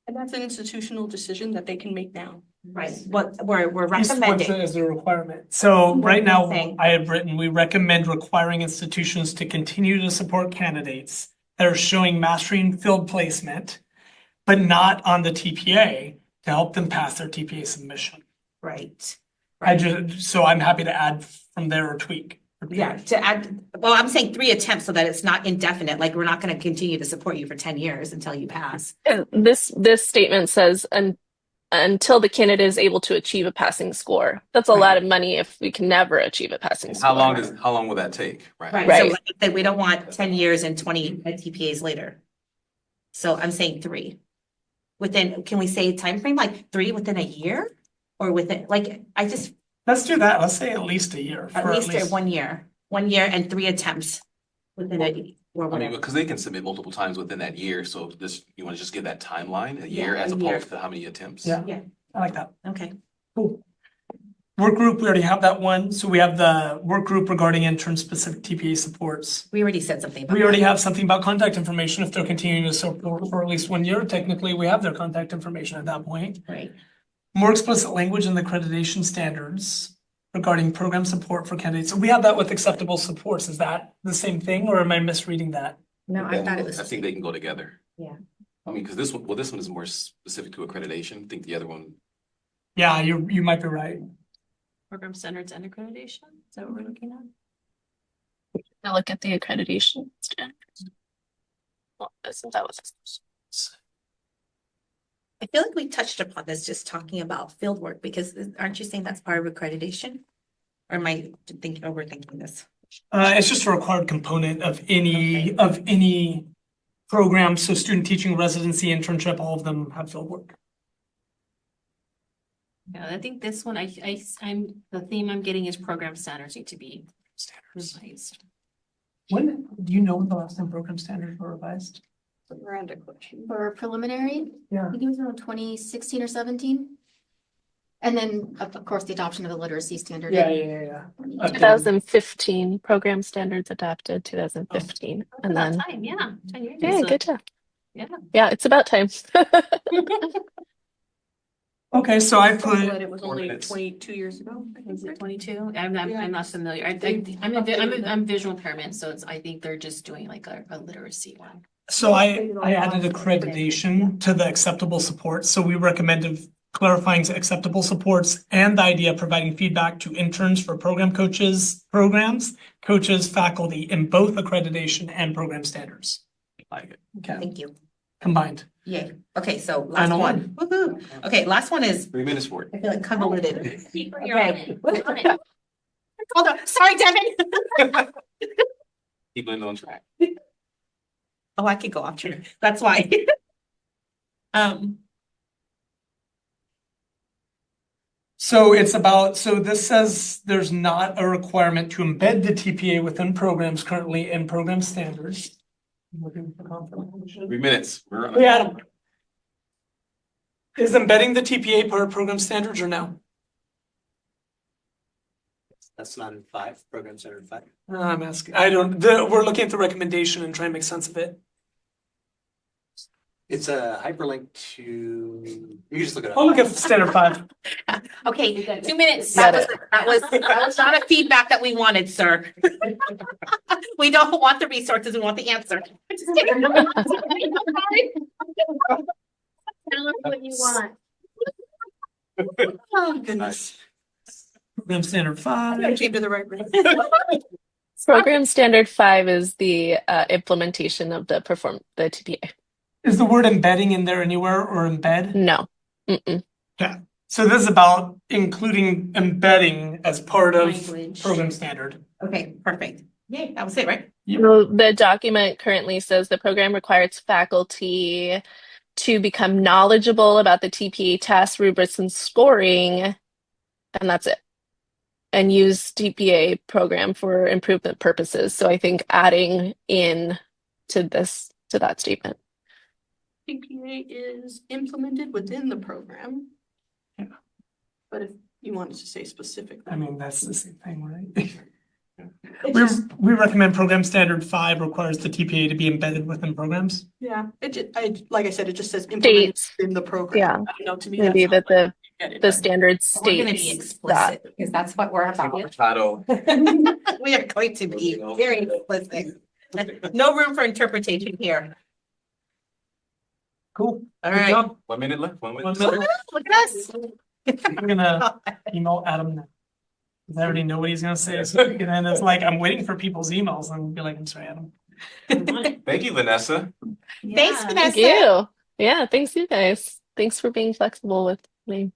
And that's an institutional decision that they can make now. right? What we're What's recommending. as a requirement? So What right do you now, think? I have written, we recommend requiring institutions to continue to support candidates that are showing mastery in field placement, but not on the TPA to help them pass their TPA submission. Right. So I'm happy to add from there or tweak. Yeah, to add, well, I'm saying 3 attempts so that it's not indefinite, like we're not gonna continue to support you for 10 years until you pass. And this statement says, until the candidate is able to achieve a passing score. That's a lot of money if we can never achieve a passing score. How long will that take? Right, so Right. like I said, we don't want 10 years and 20 TPAs later. So I'm saying 3. Within, can we say time frame like 3 within a year? Or within, like, I just, Let's do that. Let's say at least a year. at for least 1 year, 1 year and 3 attempts within a, or I mean, whatever. because they can submit multiple times within that year, so you want to just give that timeline, a year, Yeah, as a year. opposed to how many attempts? Yeah. Yeah. I like that. Okay, Cool. Work group, we already have that one. So we have the work group regarding intern specific TPA supports. we already said something about We already that. have something about contact information. If they're continuing to support for at least 1 year, technically we have their contact information at that point. Right, More explicit language in the accreditation standards regarding program support for candidates. We have that with acceptable supports. Is that the same thing or am I misreading that? no, I thought it was. I think they can go together. Yeah. I mean, because this one is more specific to accreditation. I think the other one, Yeah, you might be right. Program standards and accreditation, is that what we're looking at? Now look at the accreditation standards. Well, isn't that what this is? I feel like we touched upon this just talking about fieldwork, because aren't you saying that's part of accreditation? Or am I overthinking this? It's just a required component of any program. So student teaching, residency, internship, all of them have field work. Yeah, I think this one, the theme I'm getting is program standards need to be revised. When, do you know when the last time program standards were revised? Miranda question. For preliminary, Yeah. I think it was around 2016 or 17. And then, of course, the adoption of the literacy standard. Yeah. 2015 program standards adopted 2015, and About then time, yeah, 10 years. yeah, So, good job. Yeah. Yeah, it's about time. Okay, so I put, But it was only Ordinance. 22 years ago. I think, Is it right? 22? I'm not familiar. I'm visual impairment, so I think they're just doing like a literacy one. so I added accreditation to the acceptable supports. So we recommended clarifying acceptable supports and the idea of providing feedback to interns for programs, coaches, faculty in both accreditation and program standards. Like it. Okay, Thank you. combined. Yay. Okay, so last Final one. Woohoo. Okay, last one is, 3 minutes for it. I feel like convoluted. You're on Okay. it. You're on it. Hold on. Sorry, Devin. Keep it on track. Oh, I could go off track. That's why. So it's about, so this says there's not a requirement to embed the TPA within programs currently in program standards. Looking for confirmation. 3 minutes. We're on We it. had them. Is embedding the TPA part of program standards or no? That's not in 5, program standard 5. I'm asking, we're looking at the recommendation and trying to make sense of it. It's a hyperlink to, you can just look it up. I'll look at standard 5. Okay, 2 minutes. Got That was not a feedback that we wanted, sir. We don't want the resources, we want the answer. Just kidding. Tell us what you want. Oh, goodness. Program standard I 5. came to the right room. Program standard 5 is the implementation of the TPA. Is the word embedding in there anywhere or embed? No. Mm-mm. So this is about including embedding as part of Language. program standard. Okay, perfect. Yay, that was it, right? So the document currently says the program requires faculty to become knowledgeable about the TPA tests, rubrics, and scoring, and that's it. And use TPA program for improvement purposes. So I think adding in to that statement. TPA is implemented within the program. Yeah. But if you wanted to say specific. I mean, that's the same thing, right? It just, We recommend program standard 5 requires the TPA to be embedded within programs. yeah, like I said, it just says implemented States, in the program. yeah. I don't know, to me. maybe that's that not like it, the but standard We're gonna be states that. explicit because that's what we're about. Title. We are going to be very explicit. No room for interpretation here. Cool. All Good right. job. 1 minute left. 1 minute. 1 Look minute. at us. I'm gonna email Adam now. 'Cause I already know what he's gonna say. So and then it's like I'm waiting for people's emails and be like, I'm sorry, Adam. Thank you, Vanessa. Thanks, Yeah. Vanessa. Thank you. Yeah, thanks you guys. Thanks for being flexible with me.